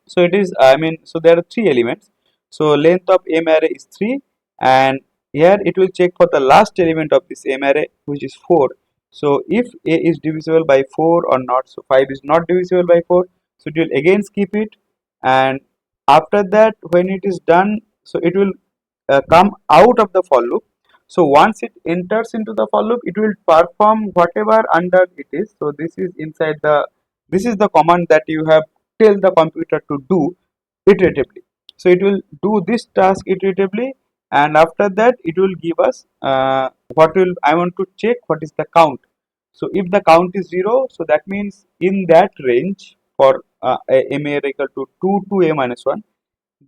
So it is, I mean, so there are three elements. So length of m array is 3, and here it will check for the last element of this m array, which is 4. So if a is divisible by 4 or not, so 5 is not divisible by 4, so it will again skip it. And after that, when it is done, so it will come out of the for loop. So once it enters into the for loop, it will perform whatever under it is. So this is inside the, this is the command that you have tell the computer to do iteratively. So it will do this task iteratively, and after that it will give us what will I want to check what is the count. So if the count is 0, so that means in that range for m a equal to 2 to a minus 1,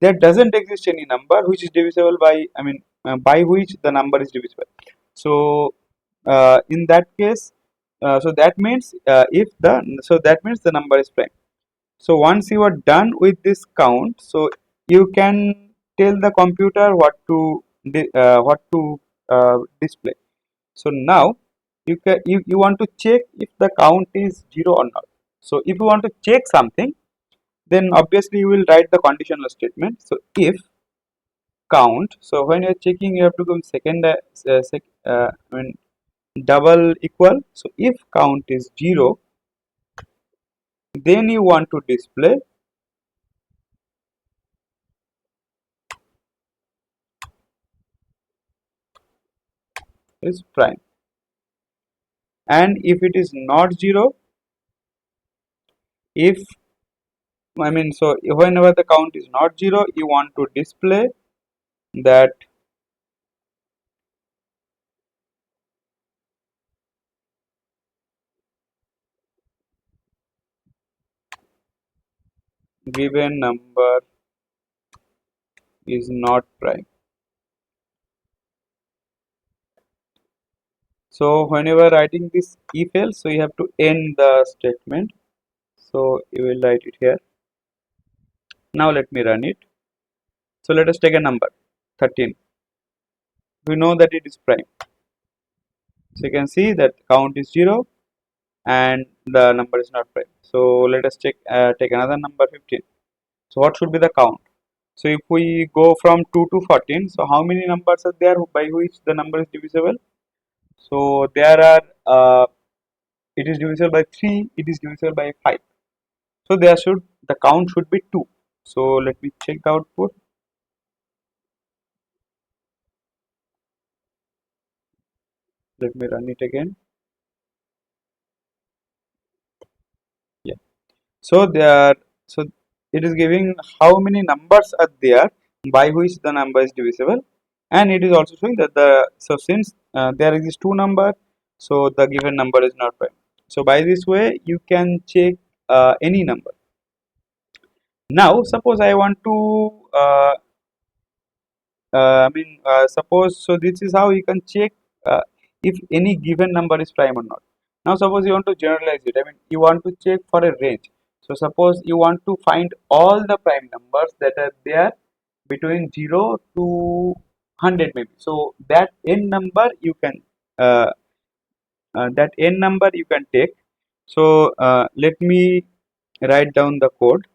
there doesn't exist any number which is divisible by, I mean, by which the number is divisible. So in that case, so that means if the, so that means the number is prime. So once you are done with this count, so you can tell the computer what to display. So now you want to check if the count is 0 or not. So if you want to check something, then obviously you will write the conditional statement. So if count, so when you're checking, you have to go second, I mean, double equal. So if count is 0, then you want to display is prime. And if it is not 0, if, I mean, so whenever the count is not 0, you want to display that given number is not prime. So whenever writing this if else, so you have to end the statement. So you will write it here. Now let me run it. So let us take a number 13. We know that it is prime. So you can see that count is 0 and the number is not prime. So let us take another number 15. So what should be the count? So if we go from 2 to 14, so how many numbers are there by which the number is divisible? So there are, it is divisible by 3, it is divisible by 5. So there should, the count should be 2. So let me check the output. Let me run it again. Yeah. So there, so it is giving how many numbers are there by which the number is divisible, and it is also showing that the, so since there exist two number, so the given number is not prime. So by this way you can check any number. Now suppose I want to suppose, so this is how you can check if any given number is prime or not. Now suppose you want to generalize it, I mean you want to check for a range. So suppose you want to find all the prime numbers that are there between 0 to 100 maybe. So that n number you can, uh, that n number you can take. So let me write down the code.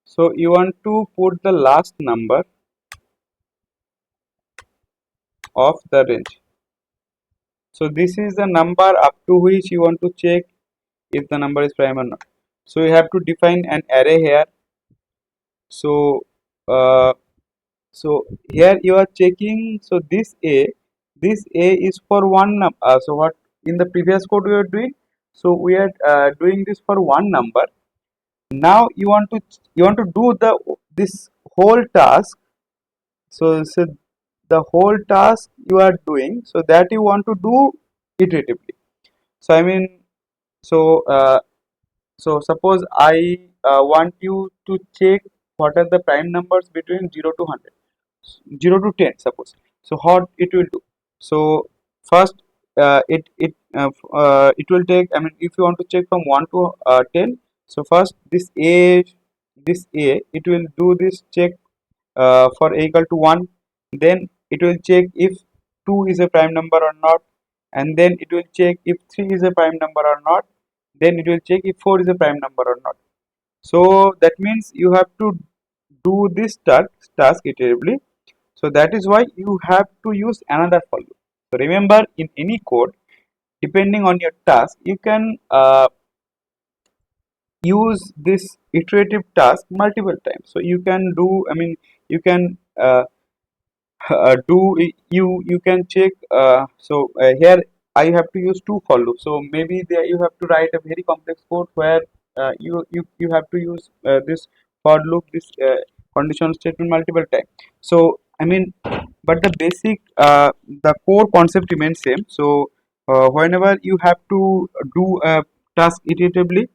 So you want to put the last number of the range. So this is the number up to which you want to check if the number is prime or not. So you have to define an array here. So uh, so here you are checking. So this a is for one number. So what in the previous code we are doing? So we are doing this for one number. Now you want to do the this whole task. So the whole task you are doing, so that you want to do iteratively. So I mean, so so suppose I want you to check what are the prime numbers between 0 to 100, 0 to 10 suppose. So what it will do? So first, it will take, I mean, if you want to check from 1 to 10, so first this a it will do this check for a equal to 1. Then it will check if 2 is a prime number or not, and then it will check if 3 is a prime number or not, then it will check if 4 is a prime number or not. So that means you have to do this task iteratively. So that is why you have to use another for loop. So remember, in any code, depending on your task, you can use this iterative task multiple times. So you can do, I mean, you can you can check. Here I have to use two for loops. So maybe there you have to write a very complex code where you have to use this for loop, this conditional statement multiple times. So I mean, but the basic the core concept remains same. So whenever you have to do a task iteratively,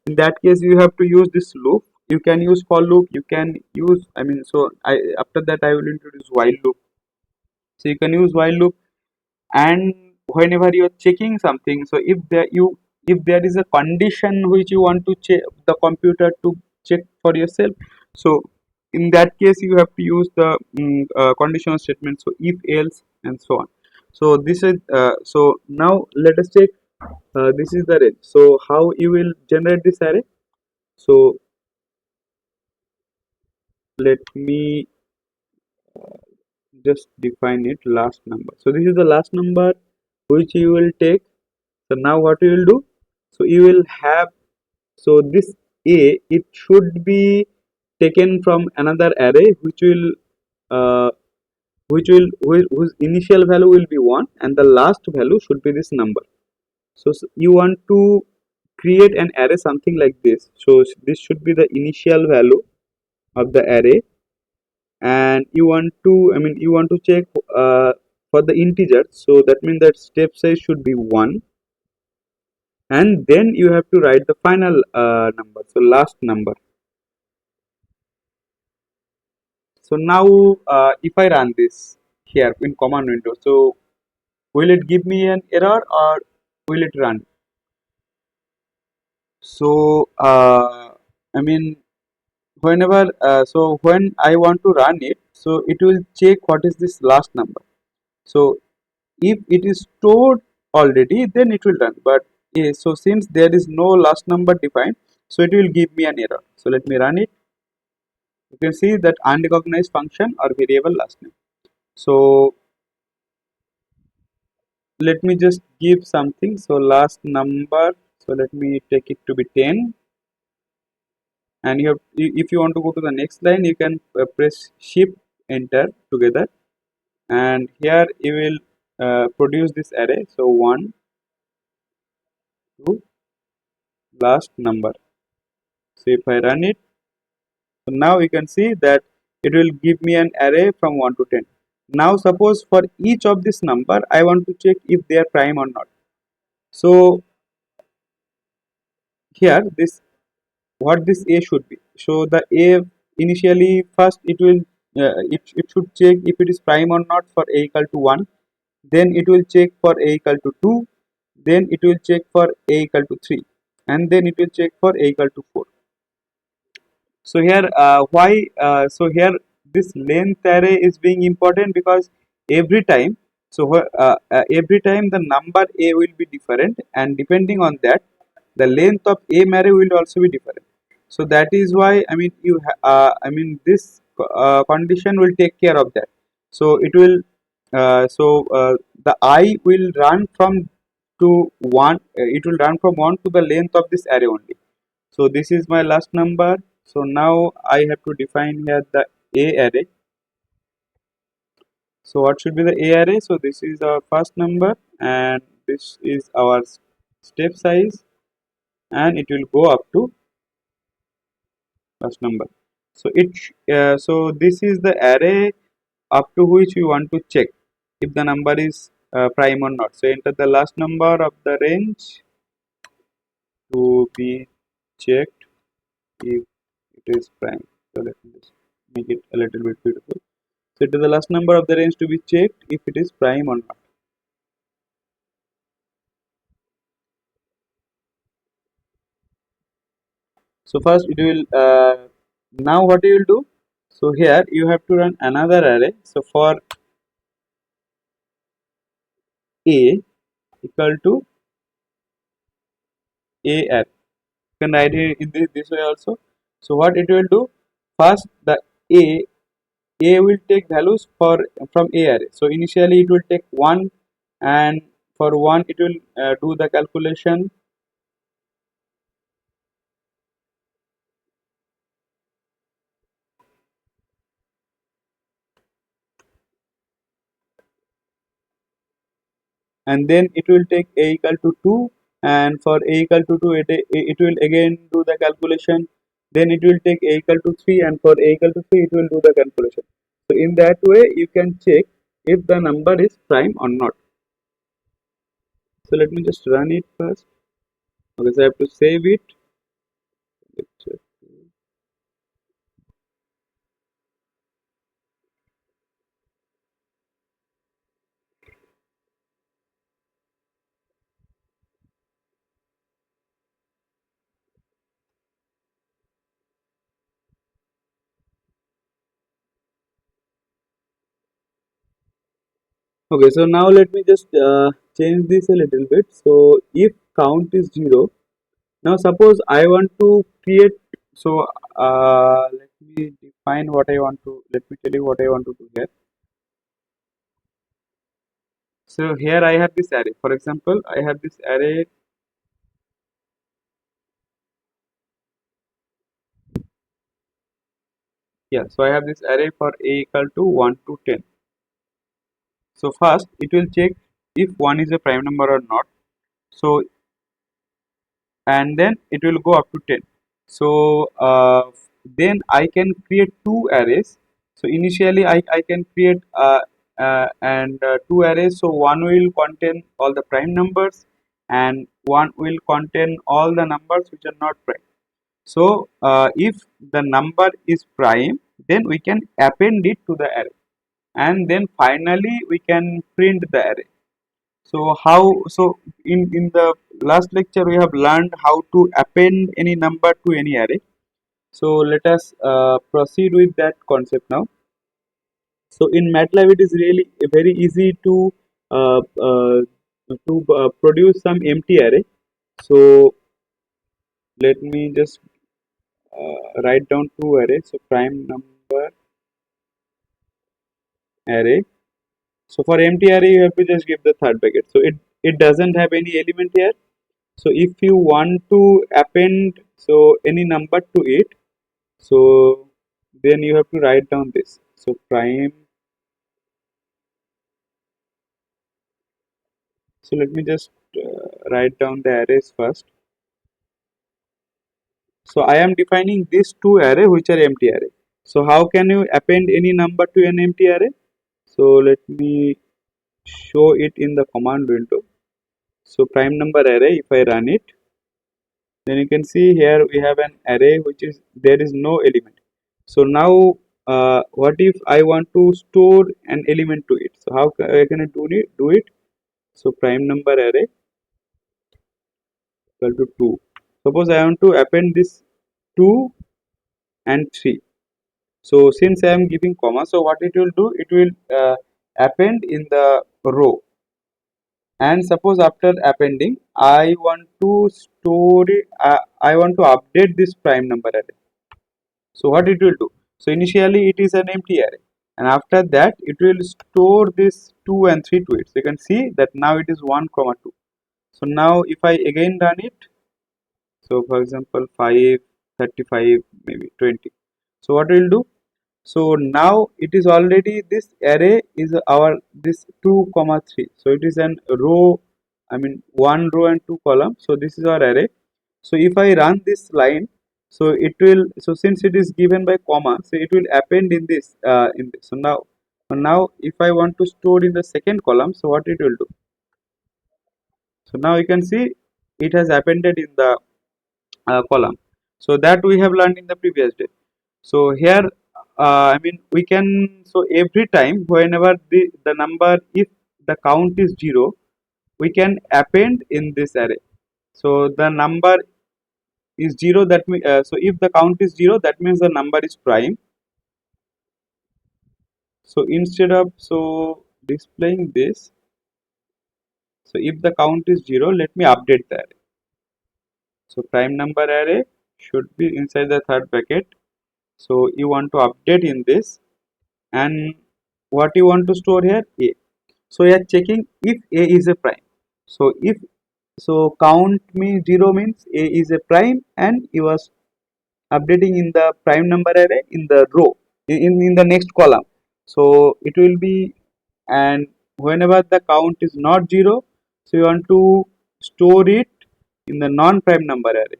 in that case you have to use this loop. You can use for loop, you can use, I mean, so I after that I will introduce while loop. So you can use while loop, and whenever you are checking something, so if there is a condition which you want to check the computer to check for yourself, so in that case you have to use the conditional statement, so if else and so on. So this is so now let us check, this is the array. So how you will generate this array? So let me just define it, last number. So this is the last number which you will take. So now what you will do? So you will have, so this a, it should be taken from another array uh, whose initial value will be 1 and the last value should be this number. So, you want to create an array something like this. So this should be the initial value of the array, and you want to, I mean, you want to check for the integer. So that means that step size should be 1, and then you have to write the final number, so last number. So now if I run this here in command window, so will it give me an error or will it run? So I mean, whenever so when I want to run it, so it will check what is this last number. So if it is stored already, then it will run, but so since there is no last number defined, so it will give me an error. So let me run it. You can see that unrecognized function or variable last name. So let me just give something. So last number, so let me take it to be 10, and you have, if you want to go to the next line, you can press shift enter together, and here you will produce this array. So 1 to last number. So if I run it, so now you can see that it will give me an array from 1 to 10. Now suppose for each of this number I want to check if they are prime or not. So here this, what this a should be. So the a initially first it will it should check if it is prime or not for a equal to 1, then it will check for a equal to 2, then it will check for a equal to 3, and then it will check for a equal to 4. So here why so here this length array is being important, because every time, so every time the number a will be different, and depending on that the length of a array will also be different. So that is why, I mean, I mean, this condition will take care of that. So it will the I will run from to 1, it will run from 1 to the length of this array only. So this is my last number. So now I have to define here the a array. So what should be the a array? So this is our first number, and this is our step size, and it will go up to first number. So so this is the array up to which we want to check if the number is prime or not. So enter the last number of the range to be checked if it is prime. So let me just make it a little bit beautiful. So it is the last number of the range to be checked if it is prime or not. So first it will now what you will do. So here you have to run another array. So for a equal to a array, you can write it in this way also. So what it will do, first the a will take values for from a array. So initially it will take 1, and for 1 it will do the calculation, and then it will take a equal to 2, and for a equal to 2 it will again do the calculation. Then it will take a equal to 3, and for a equal to 3 it will do the calculation. So in that way you can check if the number is prime or not. So let me just run it first. Okay, so I have to save it. Okay, so now let me just change this a little bit. So if count is 0, now suppose I want to create, so let me define what I want to, let me tell you what I want to do here. So here I have this array. For example, I have this array. Yeah, so I have this array for a equal to 1 to 10. So first it will check if 1 is a prime number or not. So and then it will go up to 10. So then I can create two arrays. So initially I can create and two arrays. So one will contain all the prime numbers, and one will contain all the numbers which are not prime. So if the number is prime, then we can append it to the array, and then finally we can print the array. So in the last lecture we have learned how to append any number to any array. So let us proceed with that concept now. So in MATLAB it is really very easy uh, uh, to produce some empty array. So let me just write down two arrays. So prime number array. So for empty array you have to just give the third bracket. So it doesn't have any element here. So if you want to append so any number to it, so then you have to write down this. So prime. So let me just write down the arrays first. So I am defining these two array which are empty array. So how can you append any number to an empty array? So let me show it in the command window. So prime number array, if I run it, then you can see here we have an array which is there is no element. So now what if I want to store an element to it? So how can I do it? So prime number array equal to 2. Suppose I want to append this 2 and 3. So since I am giving comma, so what it will do, it will append in the row. And suppose after appending I want to store it, I want to update this prime number array. So what it will do? So initially it is an empty array, and after that it will store this 2 and 3 to it. So you can see that now it is 1 comma 2. So now if I again run it, so for example 5, 35, maybe 20. So what we will do? So now it is already this array is our this 2 comma 3. So it is an row, I mean one row and two columns. So this is our array. So if I run this line, so it will, so since it is given by comma, so it will append in this in this. So now if I want to store in the second column, so what it will do? So now you can see it has appended in the column. So that we have learned in the previous day. So here I mean we can, so every time whenever the number, if the count is 0, we can append in this array. So the number is 0, that means, so if the count is 0, that means the number is prime. So instead of so displaying this, so if the count is 0, let me update the array. So prime number array should be inside the third bracket. So you want to update in this, and what you want to store here, a. So you are checking if a is a prime. So if, so count me 0 means a is a prime, and you are updating in the prime number array in the row, in the next column. So it will be, and whenever the count is not 0, so you want to store it in the non-prime number array,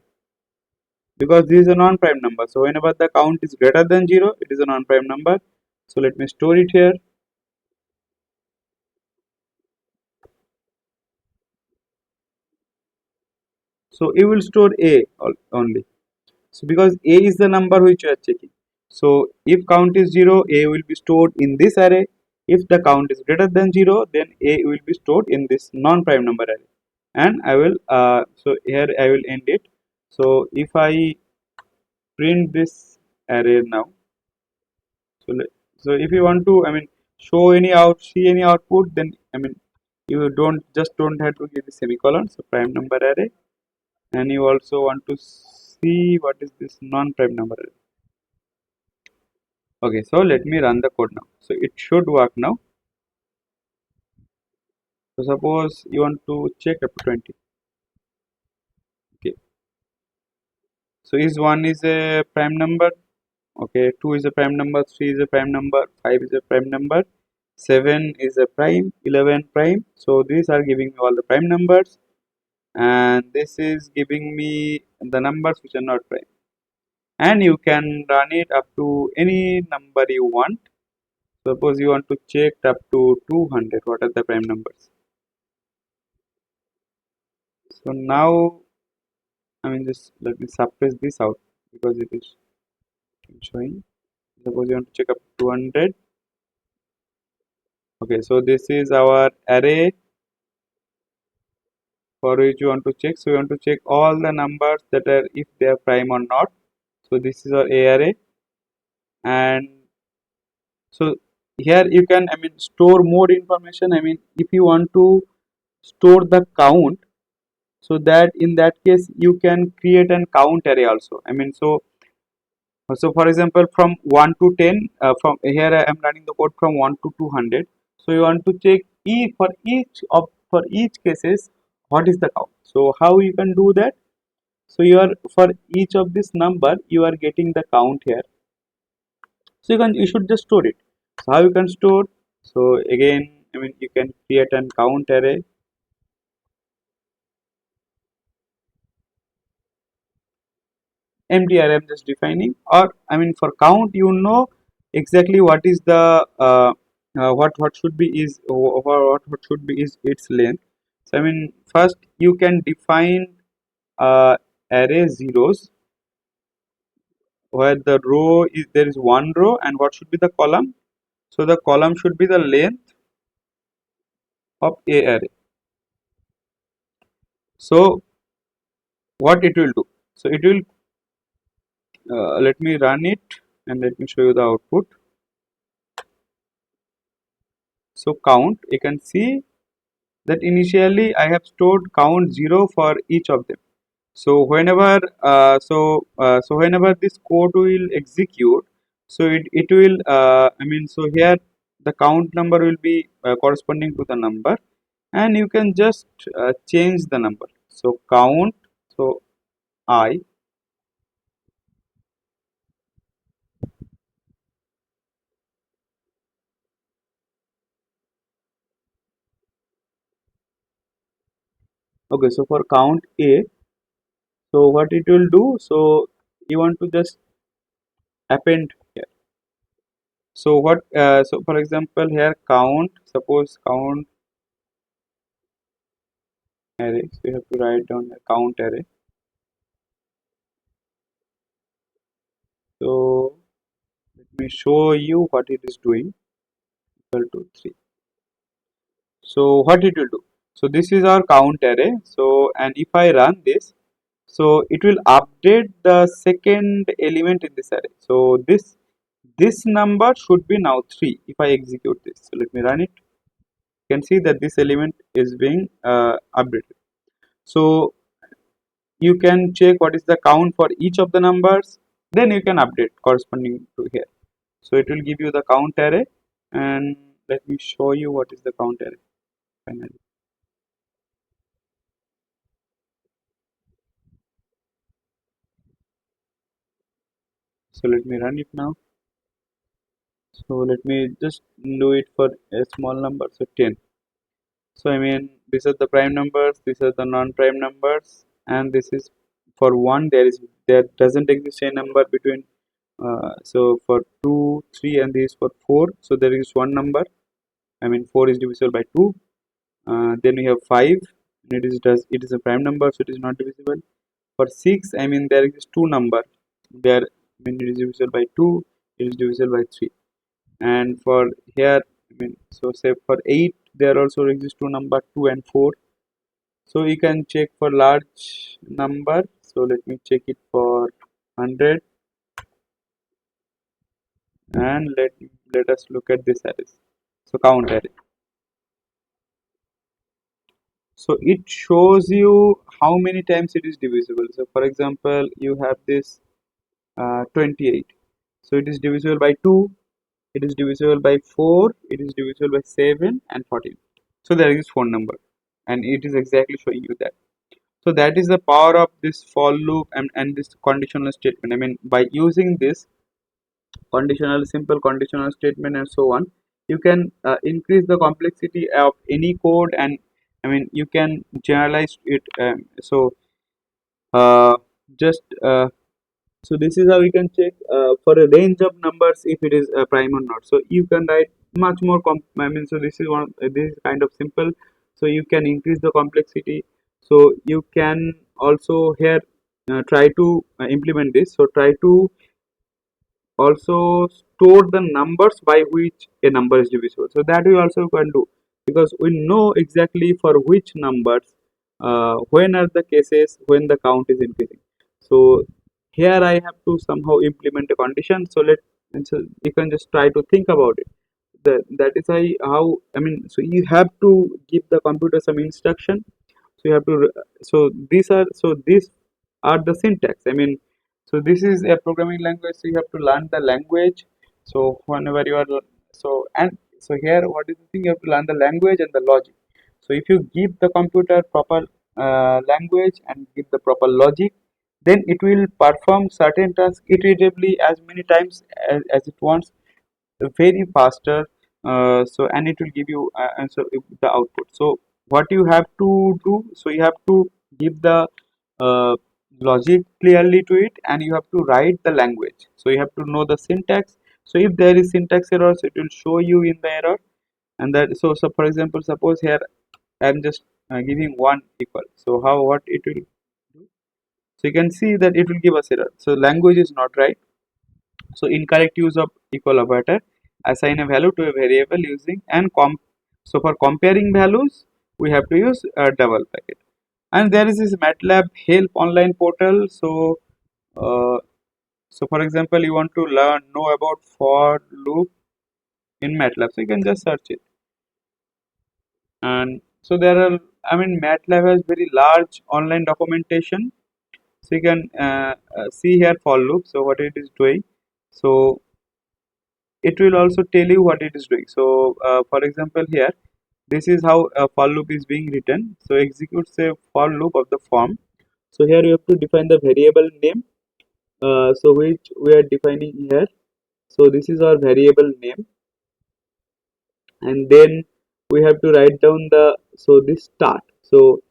because this is a non-prime number. So whenever the count is greater than 0, it is a non-prime number. So let me store it here. So you will store a only. So because a is the number which you are checking. So if count is 0, a will be stored in this array. If the count is greater than 0, then a will be stored in this non-prime number array. And I will, so here I will end it. So if I print this array now, so so if you want to, I mean, show any out, see any output, then I mean, you don't have to give the semicolon. So prime number array, and you also want to see what is this non-prime number array. Okay, so let me run the code now. So it should work now. So suppose you want to check up to 20. Okay, so is 1 is a prime number. Okay, 2 is a prime number, 3 is a prime number, 5 is a prime number, 7 is a prime, 11 prime. So these are giving me all the prime numbers, and this is giving me the numbers which are not prime. And you can run it up to any number you want. Suppose you want to check up to 200, what are the prime numbers? So now, I mean, just let me suppress this out because it is showing. Suppose you want to check up 200. Okay, so this is our array for which you want to check. So you want to check all the numbers that are, if they are prime or not. So this is our A array, and so here you can, I mean, store more information. I mean, if you want to store the count, so that in that case you can create an count array also. I mean, so for example, from 1 to 10, from here I am running the code from 1 to 200. So you want to check for each cases what is the count. So how you can do that? So you are, for each of this number you are getting the count here. So you should just store it. So how you can store? So again, I mean, you can create an count array. Empty array I'm just defining, or I mean, for count, you know exactly what is the what should be is, or what should be is its length. So I mean, first you can define uh, array zeros, where the row is, there is one row, and what should be the column. So the column should be the length of a array. So what it will do? So it will, let me run it and let me show you the output. So count, you can see that initially I have stored count 0 for each of them. So whenever so whenever this code will execute, so it will, I mean, so here the count number will be corresponding to the number, and you can just change the number. So count, so I. Okay, so for count A, so what it will do, so you want to just append here. So what, so for example, here count, suppose count array, so you have to write down a count array. So me show you what it is doing. Equal to 3. So what it will do? So this is our count array. So and if I run this, so it will update the second element in this array. So this number should be now 3 if I execute this. So let me run it. You can see that this element is being updated. So you can check what is the count for each of the numbers, then you can update corresponding to here. So it will give you the count array, and let me show you what is the count array finally. So let me run it now. So let me just do it for a small number, so 10. So I mean these are the prime numbers, these are the non-prime numbers, and this is for 1 there doesn't exist a number between so for 2, 3, and this for 4, so there is one number. I mean 4 is divisible by 2. Then we have 5, and it is a prime number, so it is not divisible. For 6, I mean there is two number. There, I mean it is divisible by 2, it is divisible by 3. And for here, I mean so say for 8, there also exist two number 2 and 4. So you can check for large number. So let me check it for 100, and let us look at this array. So count array. So it shows you how many times it is divisible. So for example, you have this 28. So it is divisible by 2, it is divisible by 4, it is divisible by 7 and 14. So there is phone number, and it is exactly showing you that. So that is the power of this for loop and this conditional statement. I mean by using this conditional, simple conditional statement and so on, you can increase the complexity of any code, and I mean you can generalize it. Uh, just So this is how we can check for a range of numbers if it is prime or not. So you can write much more I mean so this is this is kind of simple. So you can increase the complexity. So you can also here try to implement this. So try to also store the numbers by which a number is divisible. So that we also can do, because we know exactly for which numbers when are the cases when the count is increasing. So here I have to somehow implement a condition. So so you can just try to think about it. That is how I mean so you have to give the computer some instruction. So you have to these are the syntax. I mean so this is a programming language, so you have to learn the language. So whenever you are so here what is the thing, you have to learn the language and the logic. So if you give the computer proper language and give the proper logic, then it will perform certain tasks iteratively as many times as it wants, very faster. So and it will give you answer the output. So what you have to do, so you have to give the uh, logic clearly to it, and you have to write the language. So you have to know the syntax. So if there is syntax errors, it will show you in the error. And that so for example, suppose here I'm just giving 1 equal, so how what it will do, so you can see that it will give us error. So language is not right. So incorrect use of equal operator. Assign a value to a variable using and so for comparing values, we have to use a double bracket. And there is this MATLAB help online portal. So for example, you want to know about for loop in MATLAB, so you can just search it. And so there are, I mean MATLAB has very large online documentation. So you can see here for loop. So what it is doing. So it will also tell you what it is doing. So for example, here this is how a for loop is being written. So executes a for loop of the form. So here you have to define the variable name, so which we are defining here. So this is our variable name, and then we have to write down the this start. So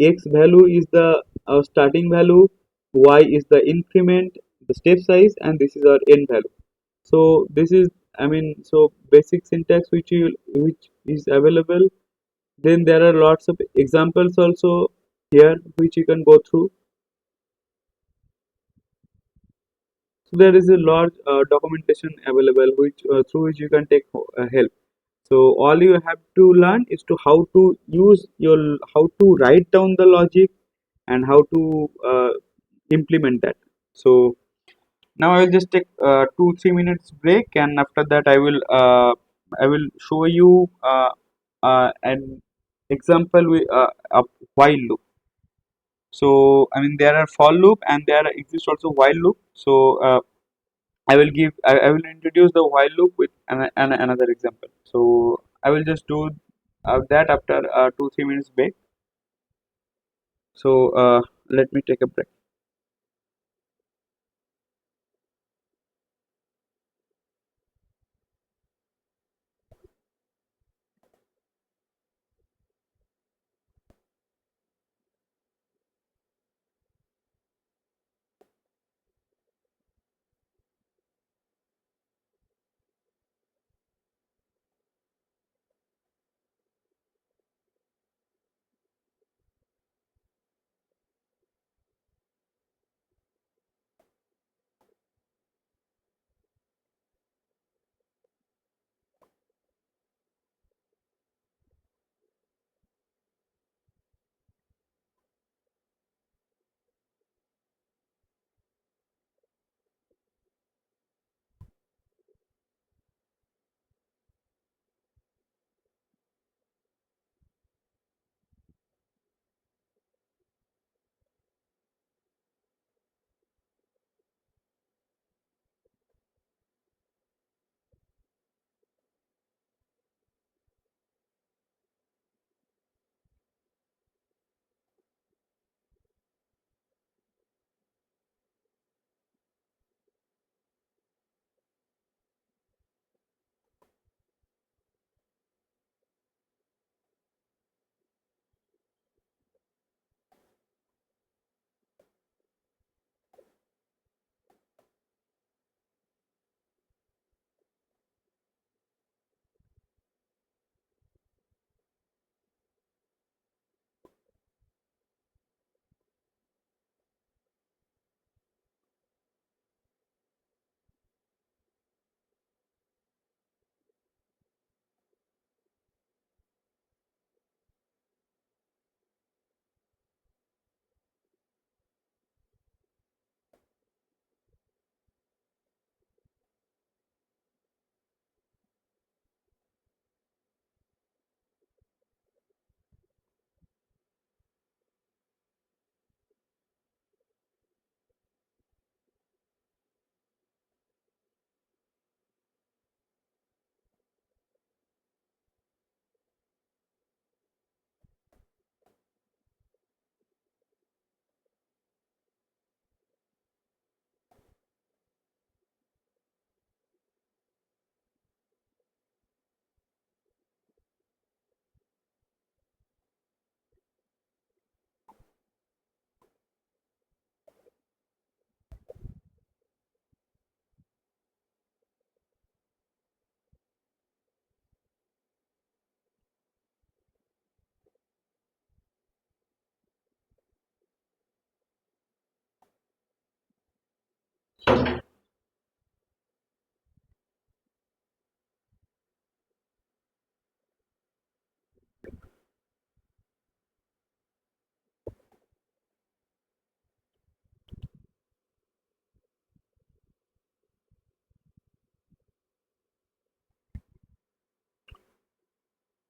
x value is the our starting value, y is the increment, the step size, and this is our end value. So this is, I mean so basic syntax which is available. Then there are lots of examples also here which you can go through. there is a large documentation available which through which you can take help. So all you have to learn is to how to use your how to write down the logic and how to implement that. So now I will just take 2-3 minutes break, and after that I will show you an example with of while loop. So I mean there are for loop and there exists also while loop. So I will introduce the while loop with another example. So I will just do that after 2-3 minutes break. So let me take a break.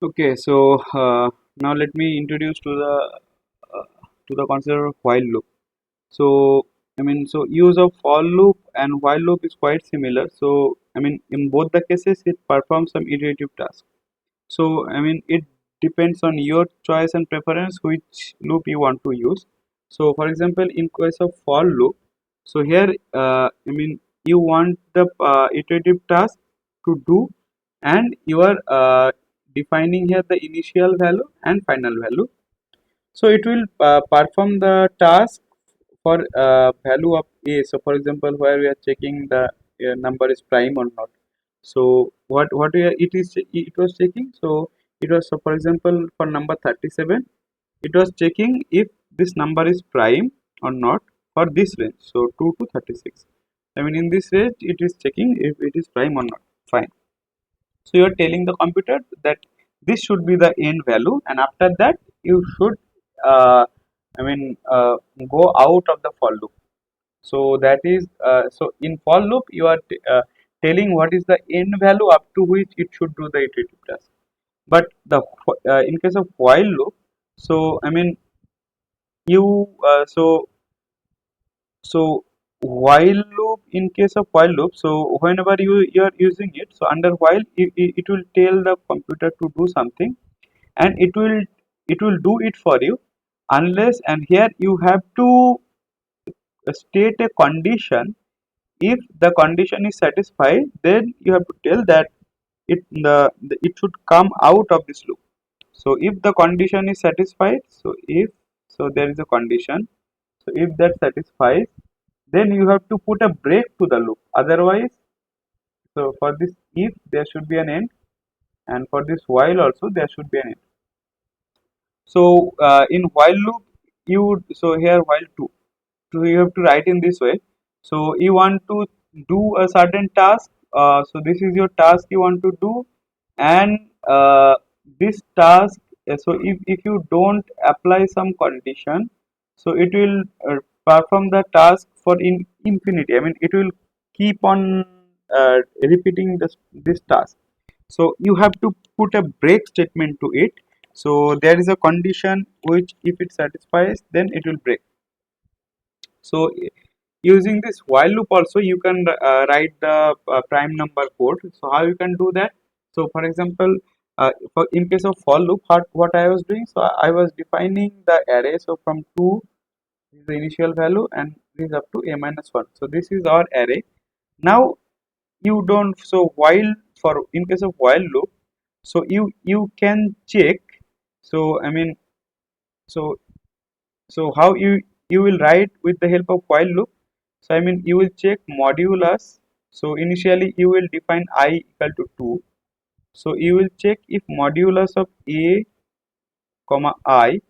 Okay, so now let me introduce to the concept of while loop. So I mean, so use of for loop and while loop is quite similar. So I mean, in both the cases, it performs some iterative task. So I mean, it depends on your choice and preference which loop you want to use. So for example, in case of for loop, so here I mean, you want the iterative task to do, and you are defining here the initial value and final value. So it will perform the task for value of a. So for example, where we are checking the number is prime or not. So it was checking. So it was, so for example, for number 37, it was checking if this number is prime or not for this range. So 2 to 36. I mean, in this range, it is checking if it is prime or not. Fine. So you are telling the computer that this should be the end value, and after that you should, I mean, go out of the for loop. So that is, so in for loop you are telling what is the end value up to which it should do the iterative task. But the in case of while loop, so I mean, you so while loop, in case of while loop, so whenever you are using it, so under while it will tell the computer to do something, and it will do it for you, unless, and here you have to state a condition. If the condition is satisfied, then you have to tell that it should come out of this loop. So if the condition is satisfied, so if, so there is a condition, so if that satisfies, then you have to put a break to the loop. Otherwise, so for this if, there should be an end, and for this while also there should be an end. So in while loop, so here while two, so you have to write in this way. So you want to do a certain task. So this is your task you want to do, and this task. So if you don't apply some condition, so it will perform the task for in infinity. I mean, it will keep on repeating this task. So you have to put a break statement to it. So there is a condition which, if it satisfies, then it will break. So using this while loop also, you can write the prime number code. So how you can do that? So for example, in case of for loop, what I was doing, so I was defining the array. So from 2 is the initial value, and this is up to a minus 1. So this is our array. Now you don't, so while, for in case of while loop, so you can check. So I mean, so how you will write with the help of while loop. So I mean, you will check modulus. So initially you will define I equal to 2. So you will check if modulus of a comma I,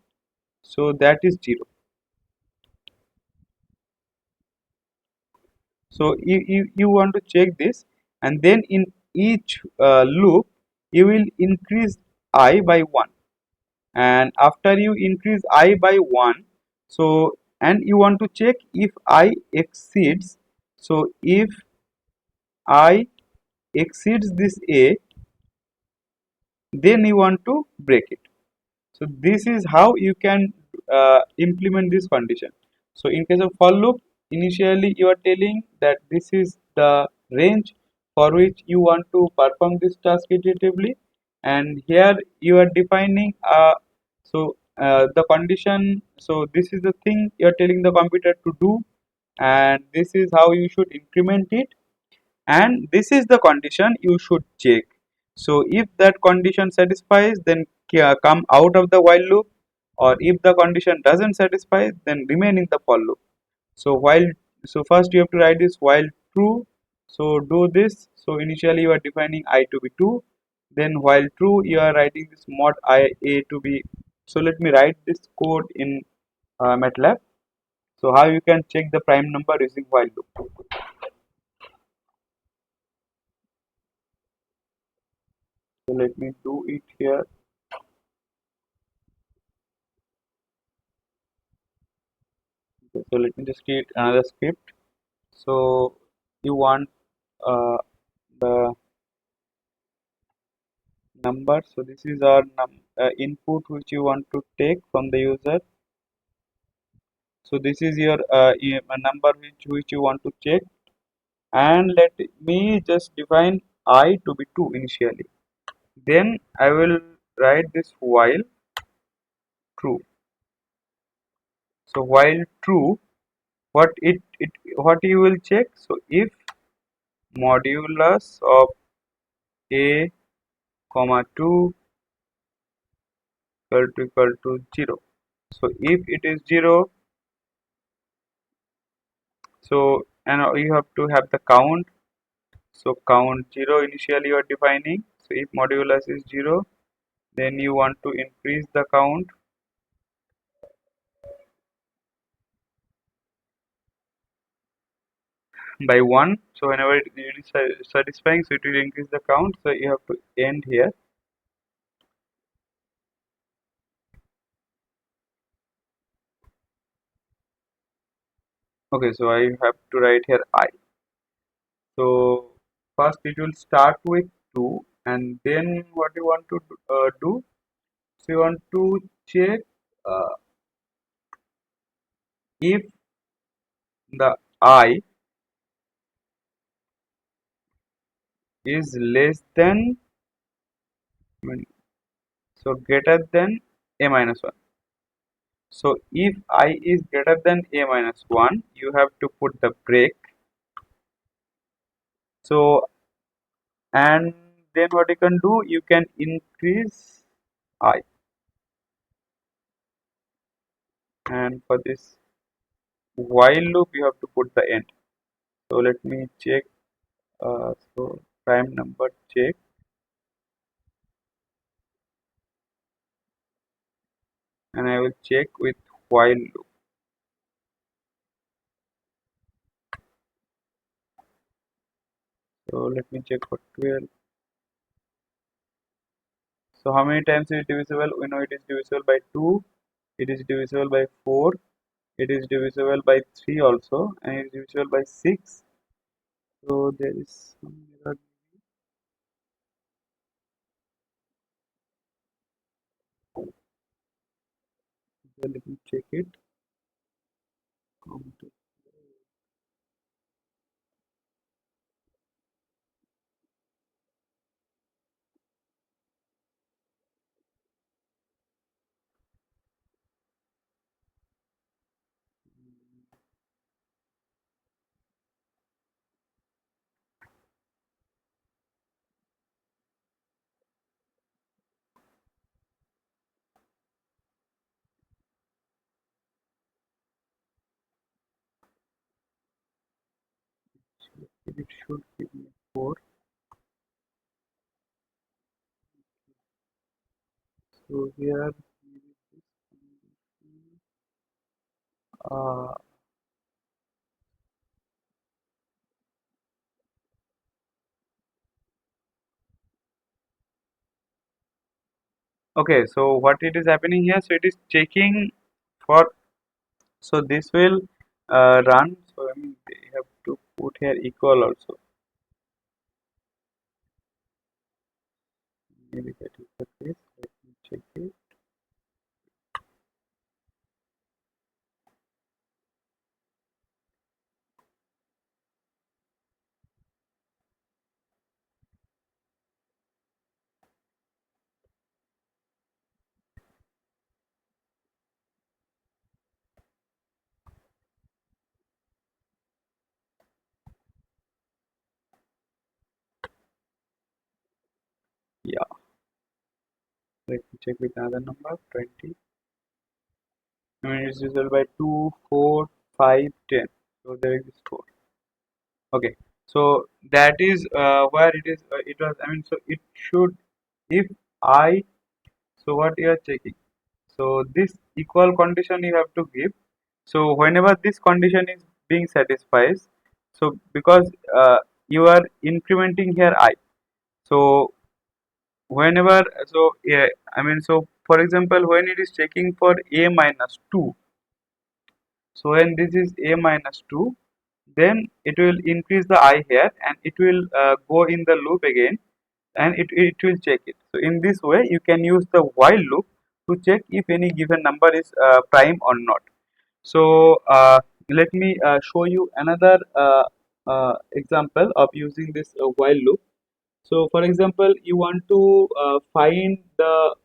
so that is 0. So you want to check this, and then in each loop you will increase I by 1, and after you increase I by 1, so, and you want to check if I exceeds, so if I exceeds this a, then you want to break it. So this is how you can implement this condition. So in case of for loop, initially you are telling that this is the range for which you want to perform this task iteratively, and here you are defining the condition. So this is the thing you are telling the computer to do, and this is how you should increment it, and this is the condition you should check. So if that condition satisfies, then come out of the while loop, or if the condition doesn't satisfy, then remain in the for loop. So while, so first you have to write this while true. So do this. So initially you are defining I to be 2, then while true you are writing this mod I a to be. So let me write this code in MATLAB. So how you can check the prime number using while loop. So let me do it here. Okay, so let me just create another script. So you want uh, the number. So this is our input which you want to take from the user. So this is your number which you want to check, and let me just define I to be 2 initially. Then I will write this while true. So while true, what you will check? So if modulus of a comma 2 equal to 0. So if it is 0, so, and you have to have the count. So count 0 initially you are defining. So if modulus is 0, then you want to increase the count. by 1. So whenever it is satisfying, so it will increase the count. So you have to end here. Okay, so I have to write here I. So first it will start with 2, and then what you want to do? So you want to check uh, if the I is less than, I mean, so greater than a minus 1. So if I is greater than a minus 1, you have to put the break. So, and then what you can do, you can increase I, and for this while loop you have to put the end. So let me check. So prime number check, and I will check with while loop. So let me check for 12. So how many times it is divisible? We know it is divisible by 2, it is divisible by 4, it is divisible by 3 also, and it is divisible by 6. So there is some error. So let me check it. It should give me 4. So here, uh, okay, so what it is happening here? So it is checking for, so this will run. So I mean, they have to put here equal also. Maybe that is the case. Let me check it. Yeah, let me check with another number 20. I mean, it's divisible by 2, 4, 5, 10. So there is 4. Okay, so that is where it is. It was. I mean, so it should, if I. So what you are checking? So this equal condition you have to give. So whenever this condition is being satisfied, so because you are incrementing here I. So whenever, so yeah, I mean, so for example, when it is checking for a minus 2, so when this is a minus 2, then it will increase the I here, and it will go in the loop again, and it will check it. So in this way you can use the while loop to check if any given number is prime or not. So let me show you another example of using this while loop. So for example, you want to find the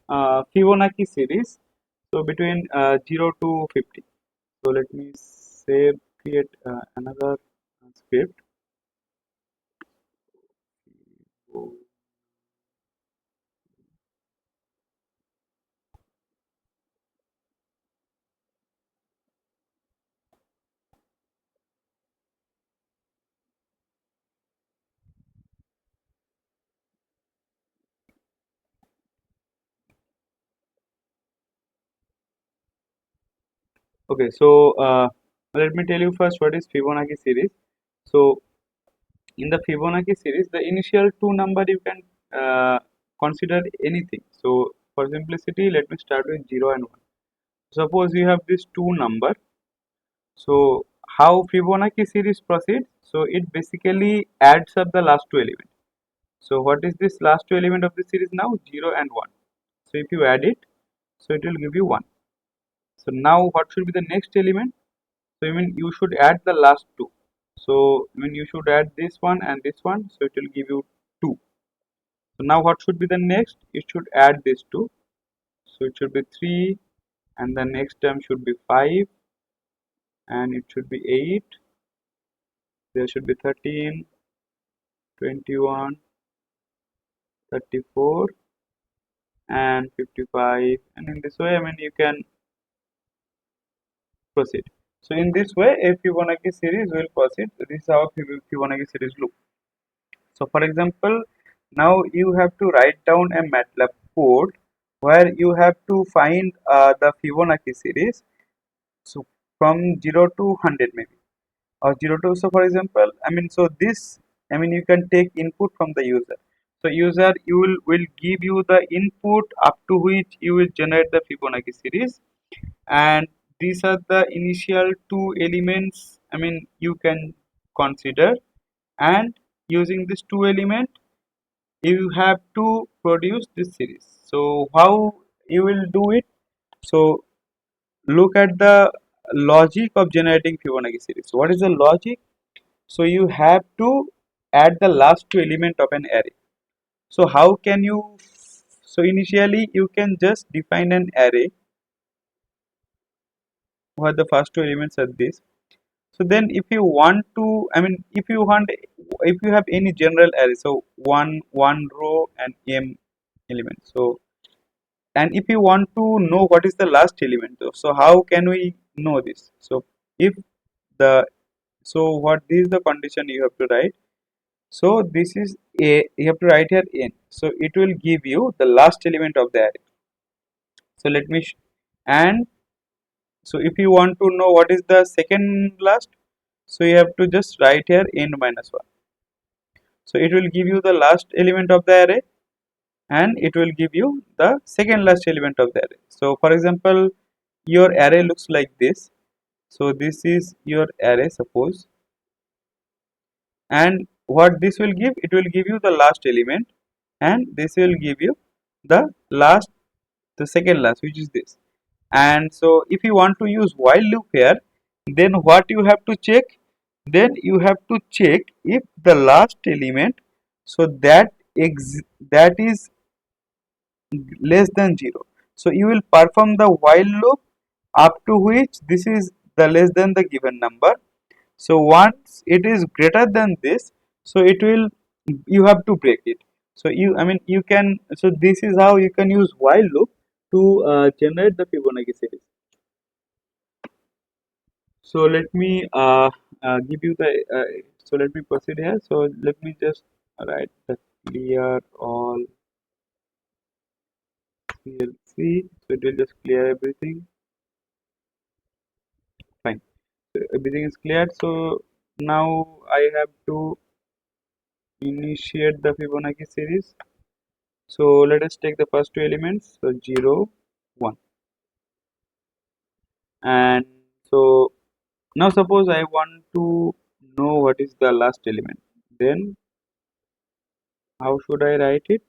Fibonacci series, so between 0 to 50. So let me save, create another script. Okay, so let me tell you first what is Fibonacci series. So in the Fibonacci series, the initial two number you can consider anything. So for simplicity, let me start with 0 and 1. Suppose you have these two number. So how Fibonacci series proceeds? So it basically adds up the last two elements. So what is this last two element of the series now? 0 and 1. So if you add it, so it will give you 1. So now what should be the next element? So I mean you should add the last two. So I mean you should add this one and this one. So it will give you 2. So now what should be the next? It should add this 2. So it should be 3, and the next term should be 5, and it should be 8. There should be 13, 21, 34, and 55. And in this way, I mean you can proceed. So in this way, a Fibonacci series will proceed. This is how Fibonacci series look. So for example, now you have to write down a MATLAB code where you have to find the Fibonacci series. So from 0 to 100 maybe, or 0 to, so for example, I mean, so this, I mean, you can take input from the user. So user you will give you the input up to which you will generate the Fibonacci series, and these are the initial two elements, I mean, you can consider, and using this two element you have to produce this series. So how you will do it? So look at the logic of generating Fibonacci series. So what is the logic? So you have to add the last two element of an array. So how can you? So initially you can just define an array where the first two elements are this. So then if you want to, I mean, if you have any general array, so one row and m elements. So and if you want to know what is the last element, though, so how can we know this? So if the, so what this is the condition you have to write. So this is a, you have to write here n. So it will give you the last element of the array. So let me and so if you want to know what is the second last, so you have to just write here n minus 1. So it will give you the last element of the array, and it will give you the second last element of the array. So for example, your array looks like this. So this is your array, suppose, and what this will give, it will give you the last element, and this will give you the last, the second last, which is this. And so if you want to use while loop here, then what you have to check, then you have to check if the last element, so that is less than 0. So you will perform the while loop up to which this is the less than the given number. So once it is greater than this, so it will, you have to break it. So you, I mean, you can, so this is how you can use while loop to generate the Fibonacci series. So let me give you the so let me proceed here. So let me just write the clear all CLC, so it will just clear everything. Fine, so everything is cleared. So now I have to initiate the Fibonacci series. So let us take the first two elements, so 0, 1, and so now suppose I want to know what is the last element, then how should I write it?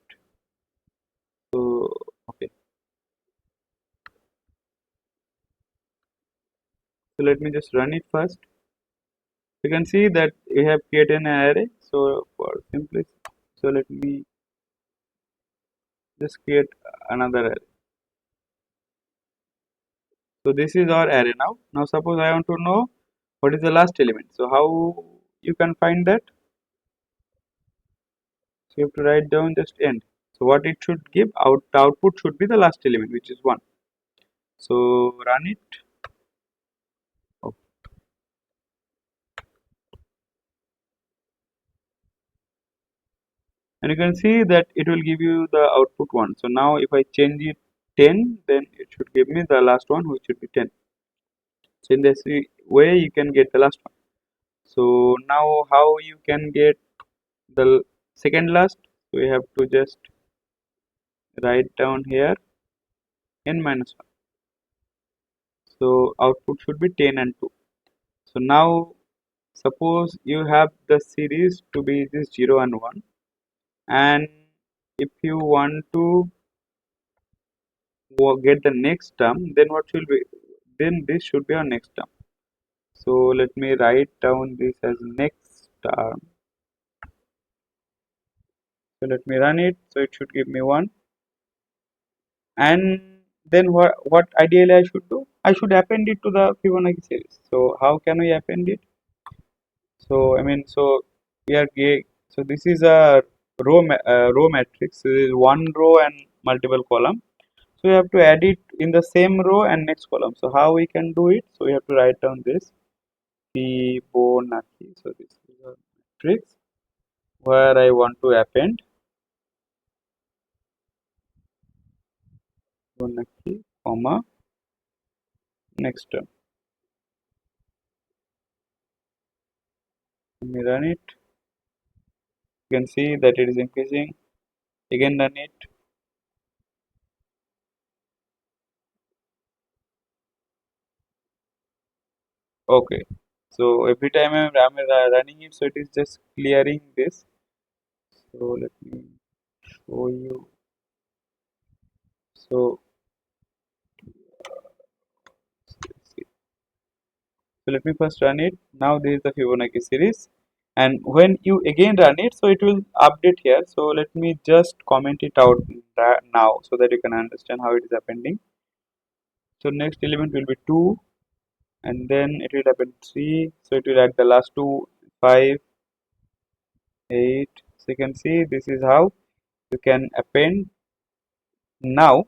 So okay, so let me just run it first. You can see that we have created an array. So for simplicity, so let me just create another array. So this is our array now. Now suppose I want to know what is the last element. So how you can find that? So you have to write down just end. So what it should give out, the output should be the last element, which is 1. So run it. Oh, and you can see that it will give you the output 1. So now if I change it 10, then it should give me the last one, which should be 10. So in this way you can get the last one. So now how you can get the second last? So we have to just write down here n minus 1. So output should be 10 and 2. So now suppose you have the series to be this 0 and 1, and if you want to get the next term, then what should be, then this should be our next term. So let me write down this as next term. So let me run it. So it should give me 1. And then what ideally I should do? I should append it to the Fibonacci series. So how can we append it? So I mean, so we are so this is a row matrix. So this is one row and multiple column. So we have to add it in the same row and next column. So how we can do it? So we have to write down this Fibonacci. So this is a matrix where I want to append Fibonacci, comma, next term. Let me run it. You can see that it is increasing. Again run it. Okay. So every time I'm running it, so it is just clearing this. So let me show you. So let's see. So let me first run it. Now this is the Fibonacci series. And when you again run it, so it will update here. So let me just comment it out now so that you can understand how it is appending. So next element will be 2, and then it will append 3. So it will add the last 2, 5, 8. So you can see this is how you can append now.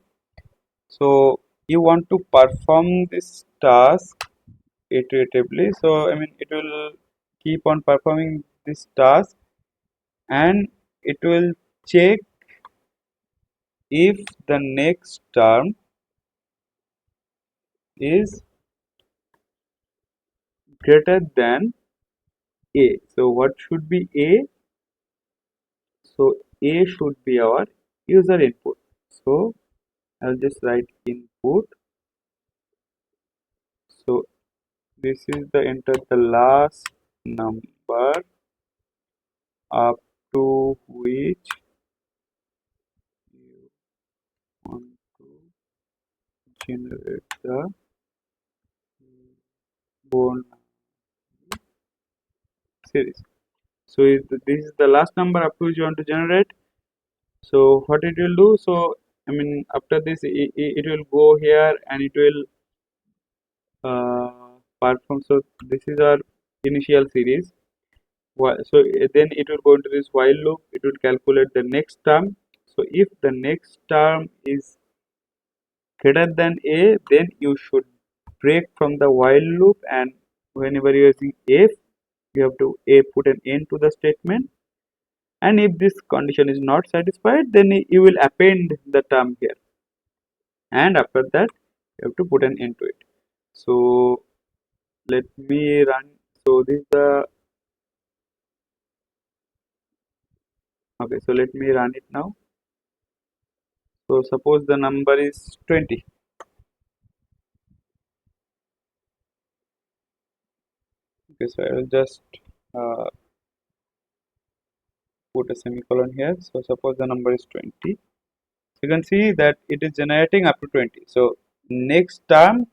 So you want to perform this task iteratively. So I mean it will keep on performing this task, and it will check if the next term is greater than a. So what should be a? So a should be our user input. So I'll just write input. So this is the enter the last number up to which you want to generate the bone series. So this is the last number up to which you want to generate. So what it will do? So I mean after this it will go here and it will perform. So this is our initial series. So then it will go into this while loop. It will calculate the next term. So if the next term is greater than a, then you should break from the while loop, and whenever you are using if, you have to put an end to the statement. And if this condition is not satisfied, then you will append the term here, and after that you have to put an end to it. So let me run. So this is the okay. So let me run it now. So suppose the number is 20. Okay, so I will just uh, put a semicolon here. So suppose the number is 20. You can see that it is generating up to 20. So next term,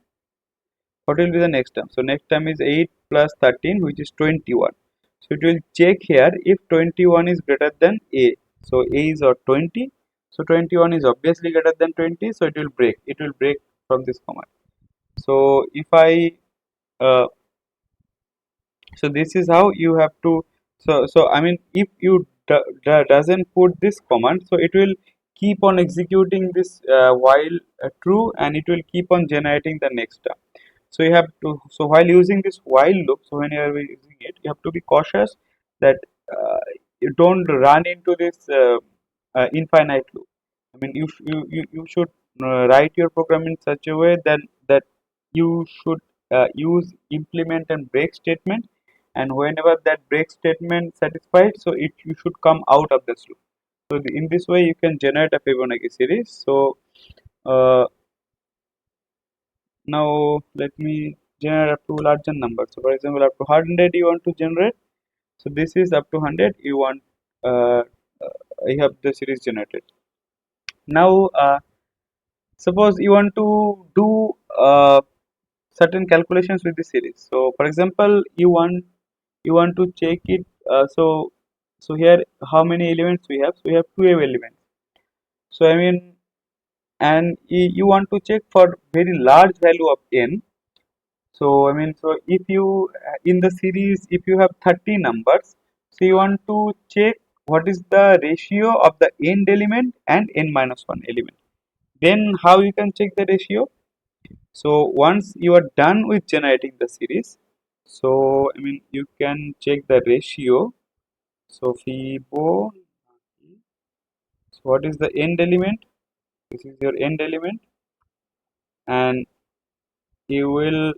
what will be the next term? So next term is 8 plus 13, which is 21. So it will check here if 21 is greater than a. So a is or 20. So 21 is obviously greater than 20. So it will break. It will break from this command. So if I so this is how you have to. So I mean if you doesn't put this command, so it will keep on executing this while true, and it will keep on generating the next term. So you have to, so while using this while loop, so when you are using it, you have to be cautious that you don't run into this infinite loop. I mean you should write your program in such a way that you should use implement and break statement, and whenever that break statement satisfied, so it you should come out of this loop. So in this way you can generate a Fibonacci series. So uh, now let me generate up to larger number. So for example, up to 100 you want to generate. So this is up to 100 you want, uh, you have the series generated. Now suppose you want to do certain calculations with the series. So for example, you want to check it. So here how many elements we have? So we have 2 elements. So I mean, and you want to check for very large value of n. So I mean, so if you in the series if you have 30 numbers, so you want to check what is the ratio of the end element and n minus 1 element. Then how you can check the ratio? So once you are done with generating the series, so I mean you can check the ratio. So Fibo, so what is the end element? This is your end element, and you will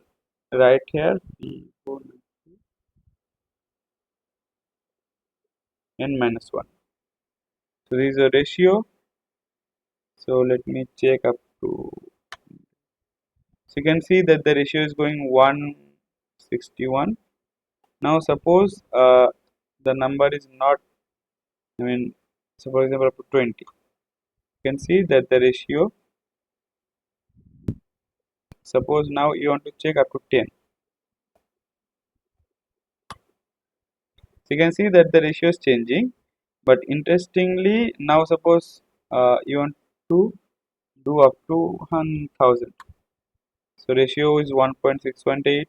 write here Fibo n minus 1. So this is a ratio. So let me check up to. So you can see that the ratio is going 161. Now suppose the number is not. I mean, so for example, up to 20. You can see that the ratio. Suppose now you want to check up to 10. So you can see that the ratio is changing. But interestingly, now suppose you want to do up to 1000. So ratio is 1.618.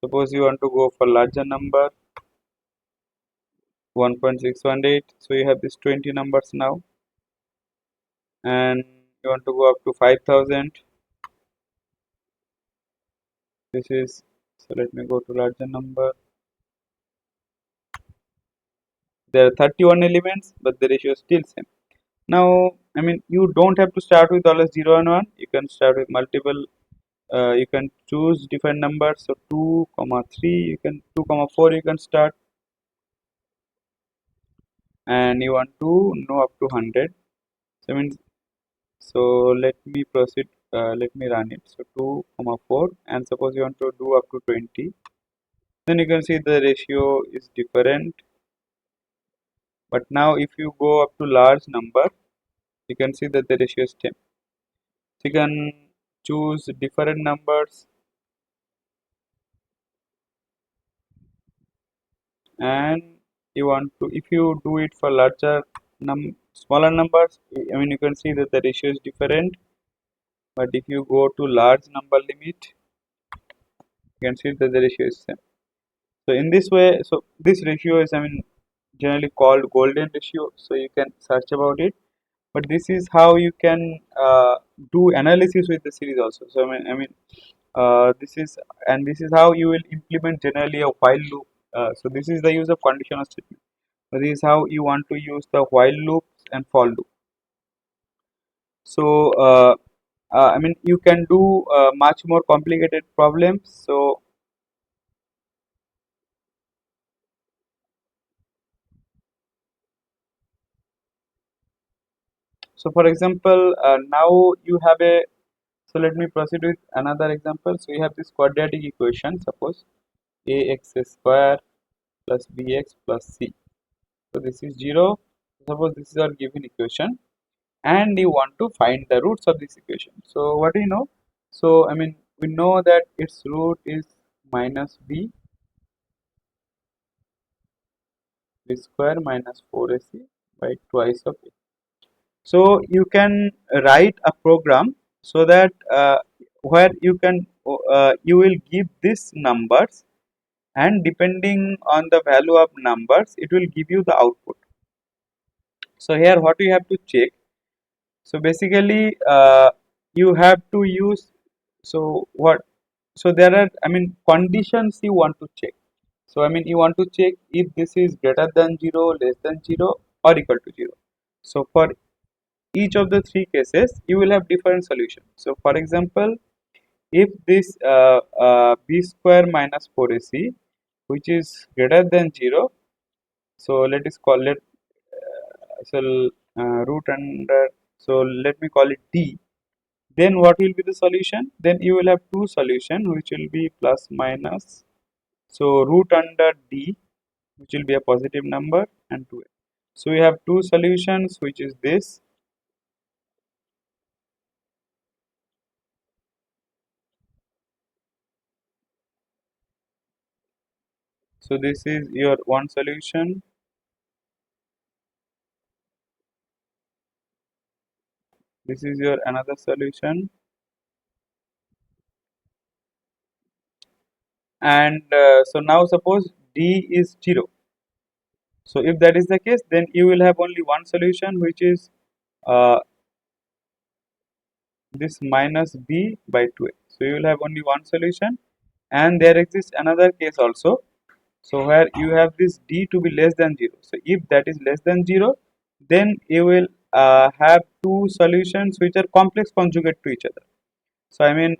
Suppose you want to go for larger number 1.618. So you have these 20 numbers now, and you want to go up to 5000. This is, so let me go to larger number. There are 31 elements, but the ratio is still same. Now, I mean, you don't have to start with always 0 and 1. You can start with multiple. You can choose different numbers. So 2, comma 3. You can 2, comma 4. You can start, and you want to know up to 100. So I mean, so let me proceed. Let me run it. So 2, comma 4, and suppose you want to do up to 20. Then you can see the ratio is different. But now, if you go up to large number, you can see that the ratio is 10. So you can choose different numbers, and you want to, if you do it for larger smaller numbers, I mean you can see that the ratio is different. But if you go to large number limit, you can see that the ratio is same. So in this way, so this ratio is, I mean, generally called golden ratio. So you can search about it. But this is how you can do analysis with the series also. So this is, and this is how you will implement generally a while loop. So this is the use of conditional statement. So this is how you want to use the while loop and for loop. So I mean you can do much more complicated problems. So for example, now you have a, so let me proceed with another example. So you have this quadratic equation. Suppose ax square plus bx plus c. So this is 0. Suppose this is our given equation, and you want to find the roots of this equation. So what do you know? So I mean we know that its root is minus b square minus 4ac by twice of a. So you can write a program so that where you can you will give these numbers, and depending on the value of numbers it will give you the output. So here what you have to check. So basically you have to use, so what, so there are, I mean, conditions you want to check. So I mean you want to check if this is greater than 0, less than 0, or equal to 0. So for each of the three cases you will have different solutions. So for example, if this b square minus 4ac which is greater than 0. So let us call it so root under, so let me call it d. Then what will be the solution? Then you will have two solution which will be plus minus. So root under d, which will be a positive number, and 2a. So we have two solutions, which is this. So this is your one solution. This is your another solution. And so now suppose d is 0. So if that is the case, then you will have only one solution, which is uh, this minus b by 2a. So you will have only one solution, and there exists another case also. So where you have this d to be less than 0. So if that is less than 0, then you will have two solutions which are complex conjugate to each other. So I mean,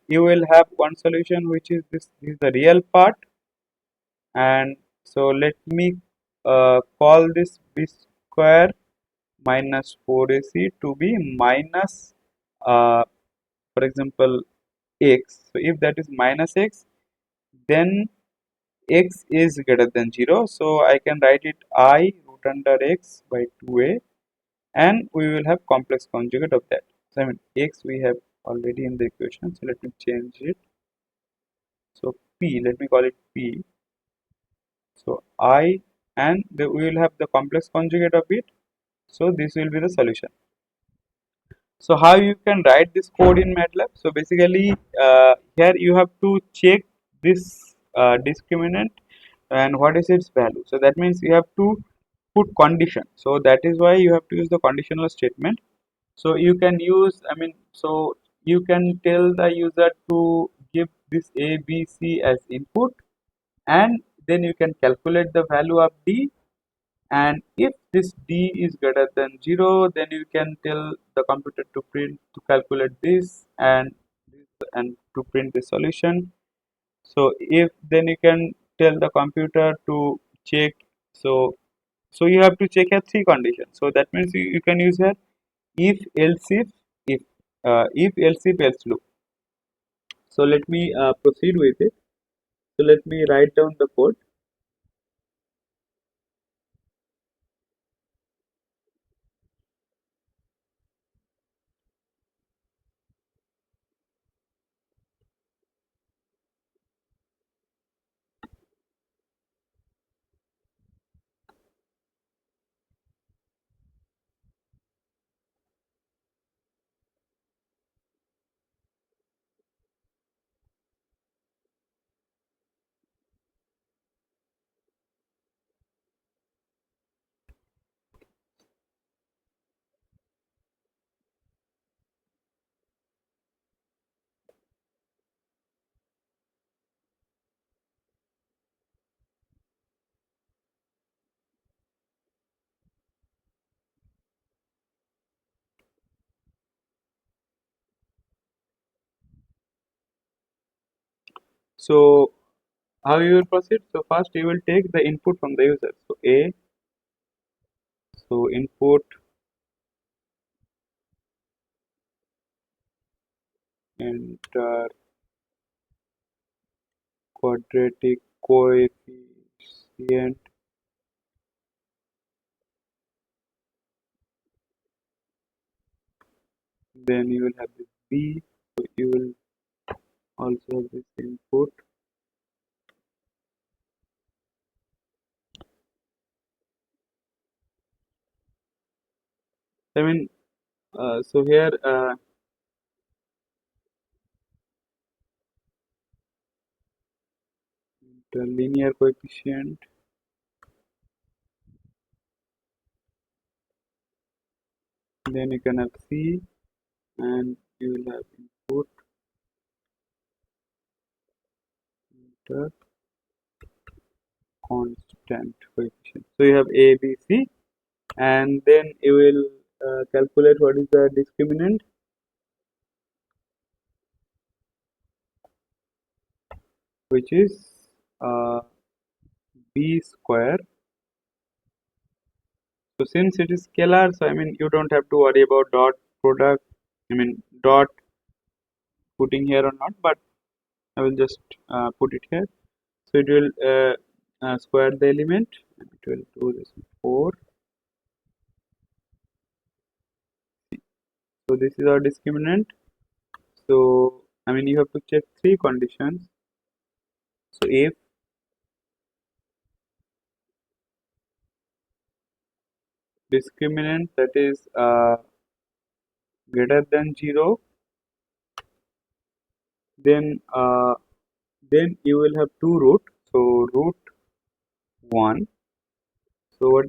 you will have one solution which is this is the real part, and so let me call this b square minus 4ac to be minus uh, for example x. So if that is minus x, then x is greater than 0. So I can write it I root under x by 2a, and we will have complex conjugate of that. So I mean x we have already in the equation, so let me change it. So p, let me call it p. So I, and we will have the complex conjugate of it. So this will be the solution. So how you can write this code in MATLAB? So basically here you have to check this discriminant and what is its value. So that means you have to put condition. So that is why you have to use the conditional statement. So you can use, I mean, so you can tell the user to give this a b c as input, and then you can calculate the value of d, and if this d is greater than 0, then you can tell the computer to print to calculate this and to print the solution. So if then you can tell the computer to check. So you have to check here three conditions. So that means you can use here if else if else if else loop. So let me proceed with it. So let me write down the code. So how you will proceed? So first you will take the input from the user. So a, so input enter quadratic coefficient, then you will have this b. So you will also have this input. I mean, so here the linear coefficient, then you can have c, and you will have input enter constant coefficient. So you have a b c, and then you will calculate what is the discriminant, which is b square. So since it is scalar, so I mean you don't have to worry about dot product, I mean dot putting here or not, but I will just put it here. So it will square the element, and it will do this 4. So this is our discriminant. So I mean you have to check 3 conditions. So if discriminant, that is greater than 0, then you will have two root. So root 1. So what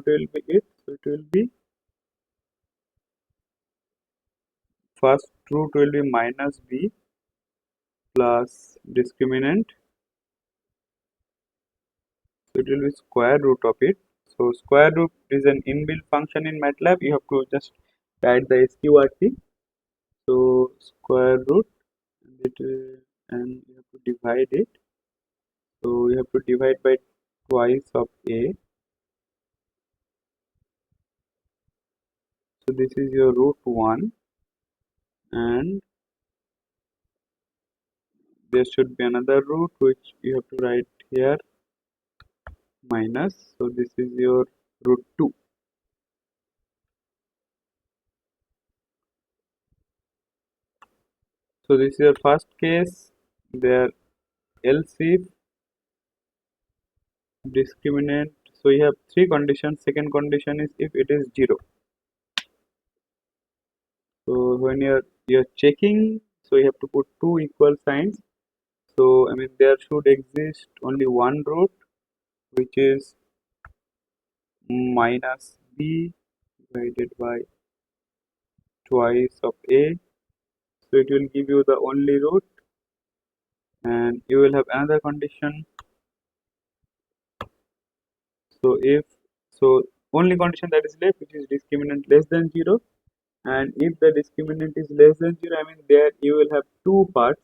will be it? So it will be, first root will be minus b plus discriminant. So it will be square root of it. So square root is an inbuilt function in MATLAB. You have to just write the sqrt. So square root, and you have to divide it. So you have to divide by twice of a. So this is your root 1, and there should be another root which you have to write here minus. So this is your root 2. So this is your first case. There else if discriminant. So you have 3 conditions. Second condition is if it is 0. So when you're checking, so you have to put two equal signs. So I mean there should exist only one root, which is minus b divided by twice of a. So it will give you the only root, and you will have another condition. So if so only condition that is left, which is discriminant less than 0, and if the discriminant is less than 0, I mean there you will have two parts.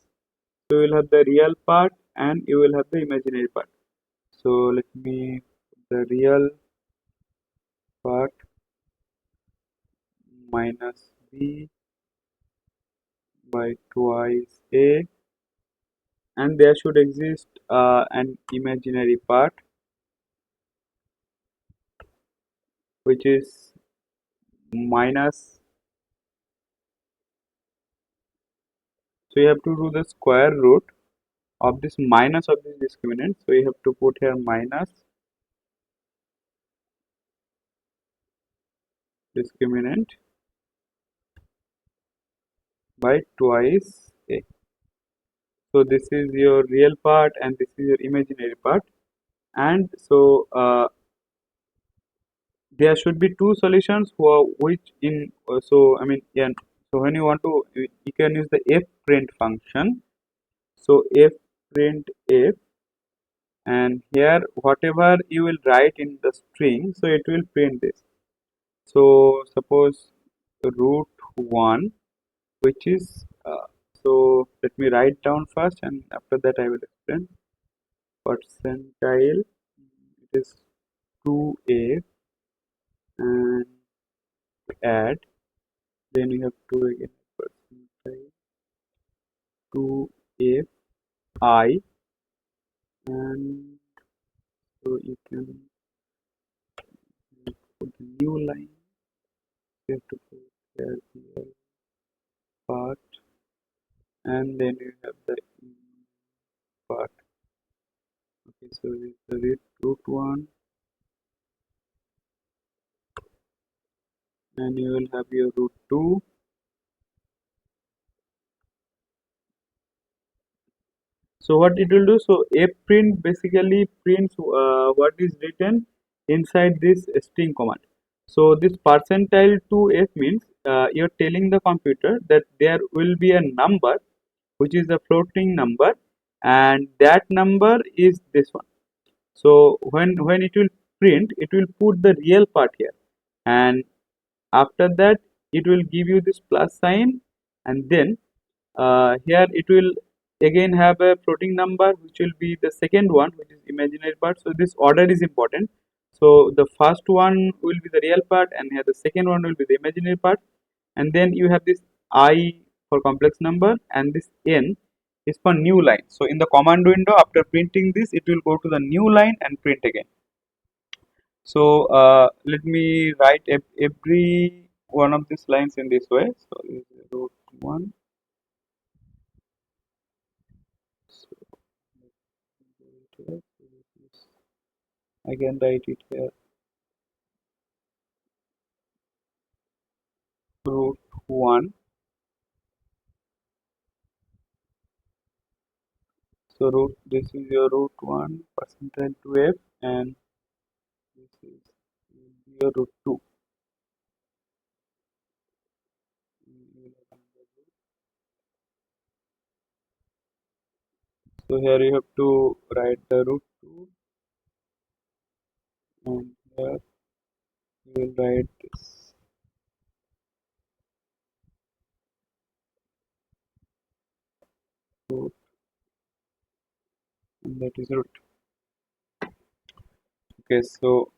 So you will have the real part and you will have the imaginary part. So let me put the real part minus b by twice a, and there should exist an imaginary part, which is minus. So you have to do the square root of this minus of this discriminant. So you have to put here minus discriminant by twice a. So this is your real part and this is your imaginary part, and so there should be two solutions for which in so I mean yeah, so when you want to, you can use the f print function. So f print f, and here whatever you will write in the string, so it will print this. So suppose root 1, which is so let me write down first and after that I will explain. Percentile, it is 2a, and add, then you have to again percentile 2a I, and so you can put the new line. You have to put here the part, and then you have the part. Okay, so this is the root 1, and you will have your root 2. So what it will do, so a print basically prints what is written inside this string command. So this percentile 2f means you're telling the computer that there will be a number which is a floating number, and that number is this one. So when it will print, it will put the real part here, and after that it will give you this plus sign, and then here it will again have a floating number which will be the second one, which is imaginary part. So this order is important. So the first one will be the real part, and here the second one will be the imaginary part, and then you have this I for complex number, and this N is for new line. So in the command window, after printing this, it will go to the new line and print again. So let me write every one of these lines in this way. So this is root 1. So I can write it here, root 1. So root, this is your root 1 percentile 2f, and this is your root 2. So here you have to write the root 2, and here you will write this root, and that is root. Okay, so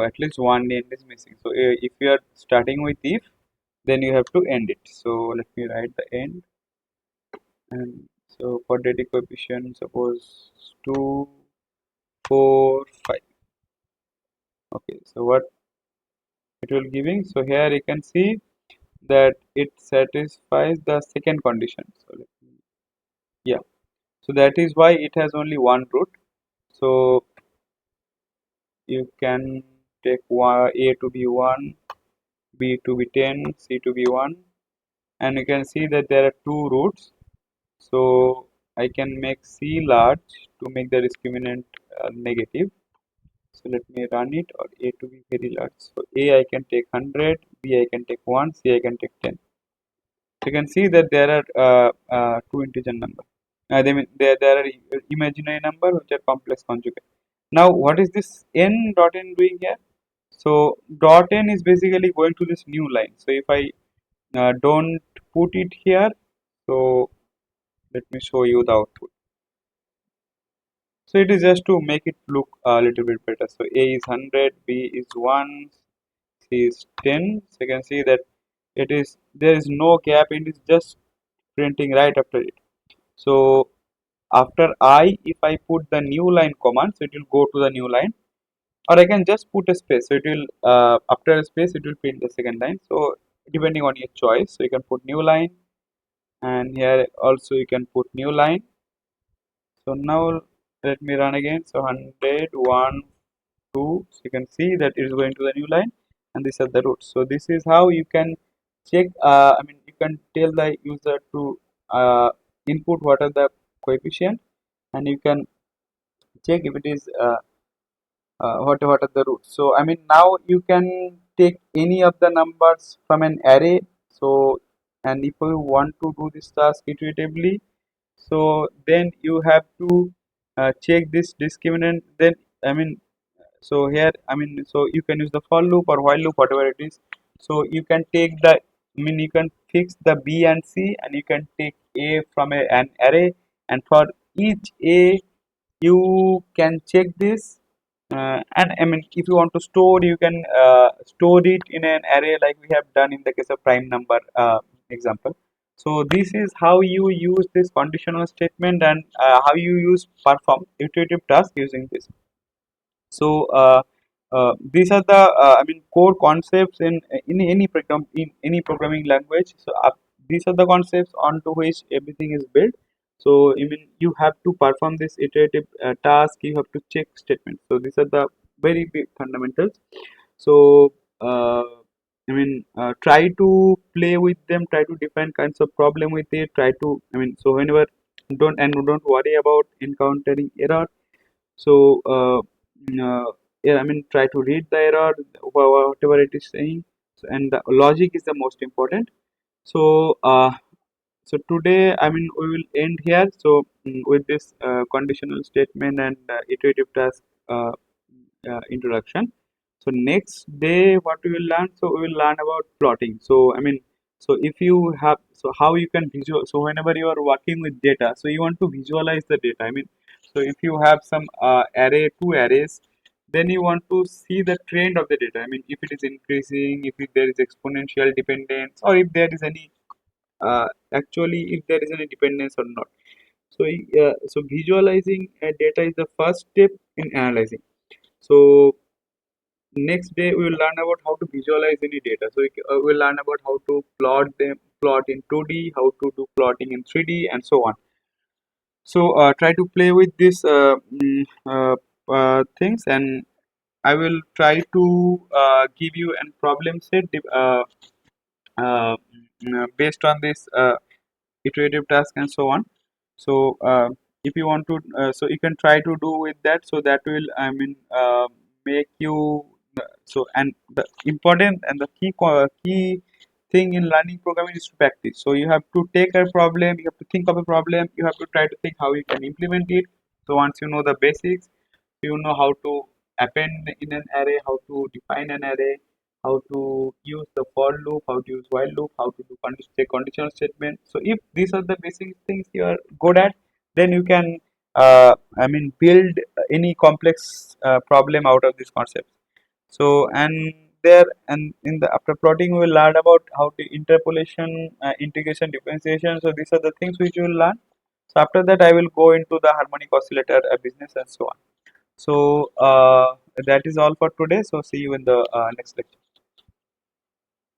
at least one end is missing. So if you are starting with if, then you have to end it. So let me write the end, and so quadratic coefficient, suppose 2, 4, 5. Okay, so what it will giving? So here you can see that it satisfies the second condition. So let me, yeah, so that is why it has only one root. So you can take a to be 1, b to be 10, c to be 1, and you can see that there are two roots. So I can make c large to make the discriminant negative. So let me run it, or a to be very large. So a I can take 100, b I can take 1, c I can take 10. So you can see that there are two integer numbers. They mean there are imaginary number which are complex conjugate. Now what is this n dot n doing here? So dot n is basically going to this new line. So if I don't put it here, so let me show you the output. So it is just to make it look a little bit better. So a is 100, b is 1, c is 10. So you can see that it is, there is no gap, it is just printing right after it. So after I, if I put the new line command, so it will go to the new line, or I can just put a space. So it will after a space it will print the second line. So depending on your choice, so you can put new line, and here also you can put new line. So now let me run again. So 100, 1, 2. So you can see that it is going to the new line, and these are the roots. So this is how you can check. I mean, you can tell the user to input what are the coefficient, and you can check if it is what are the roots. So I mean, now you can take any of the numbers from an array. So, and if you want to do this task iteratively, so then you have to check this discriminant. Then I mean, so here I mean, so you can use the for loop or while loop, whatever it is. So you can take the, I mean, you can fix the b and c, and you can take a from an array, and for each a you can check this, and I mean, if you want to store, you can store it in an array like we have done in the case of prime number example. So this is how you use this conditional statement, and how you use perform iterative task using this. So these are the I mean, core concepts in any program, in any programming language. So these are the concepts onto which everything is built. So I mean, you have to perform this iterative task. You have to check statements. So these are the very big fundamentals. So I mean, try to play with them. Try to define kinds of problem with it. Try to, I mean, so whenever, don't worry about encountering error. So yeah, I mean, try to read the error, whatever it is saying. So, and the logic is the most important. So so today, I mean, we will end here. So with this conditional statement and iterative task introduction. So next day, what we will learn? So we will learn about plotting. So I mean, So if you have, so how you can visual, so whenever you are working with data, so you want to visualize the data. I mean, so if you have some two arrays, then you want to see the trend of the data. I mean, if it is increasing, there is exponential dependence, or if there is any actually if there is any dependence or not. So so visualizing data is the first step in analyzing. So next day we will learn about how to visualize any data. So we'll learn about how to plot in 2D, how to do plotting in 3D, and so on. So try to play with these things, and I will try to give you a problem set based on this iterative task and so on. So if you want to, so you can try to do with that. So that will, I mean, make you. So and the important and the key thing in learning programming is to practice. So you have to take a problem, you have to think of a problem, you have to try to think how you can implement it. So once you know the basics, you know how to append in an array, how to define an array, how to use the for loop, how to use while loop, how to do conditional statement. So if these are the basic things you are good at, then you can, I mean, build any complex problem out of this concept. So and there and in the after plotting we will learn about how to interpolation, integration, differentiation. So these are the things which you will learn. So after that I will go into the harmonic oscillator business and so on. So that is all for today. So see you in the next lecture.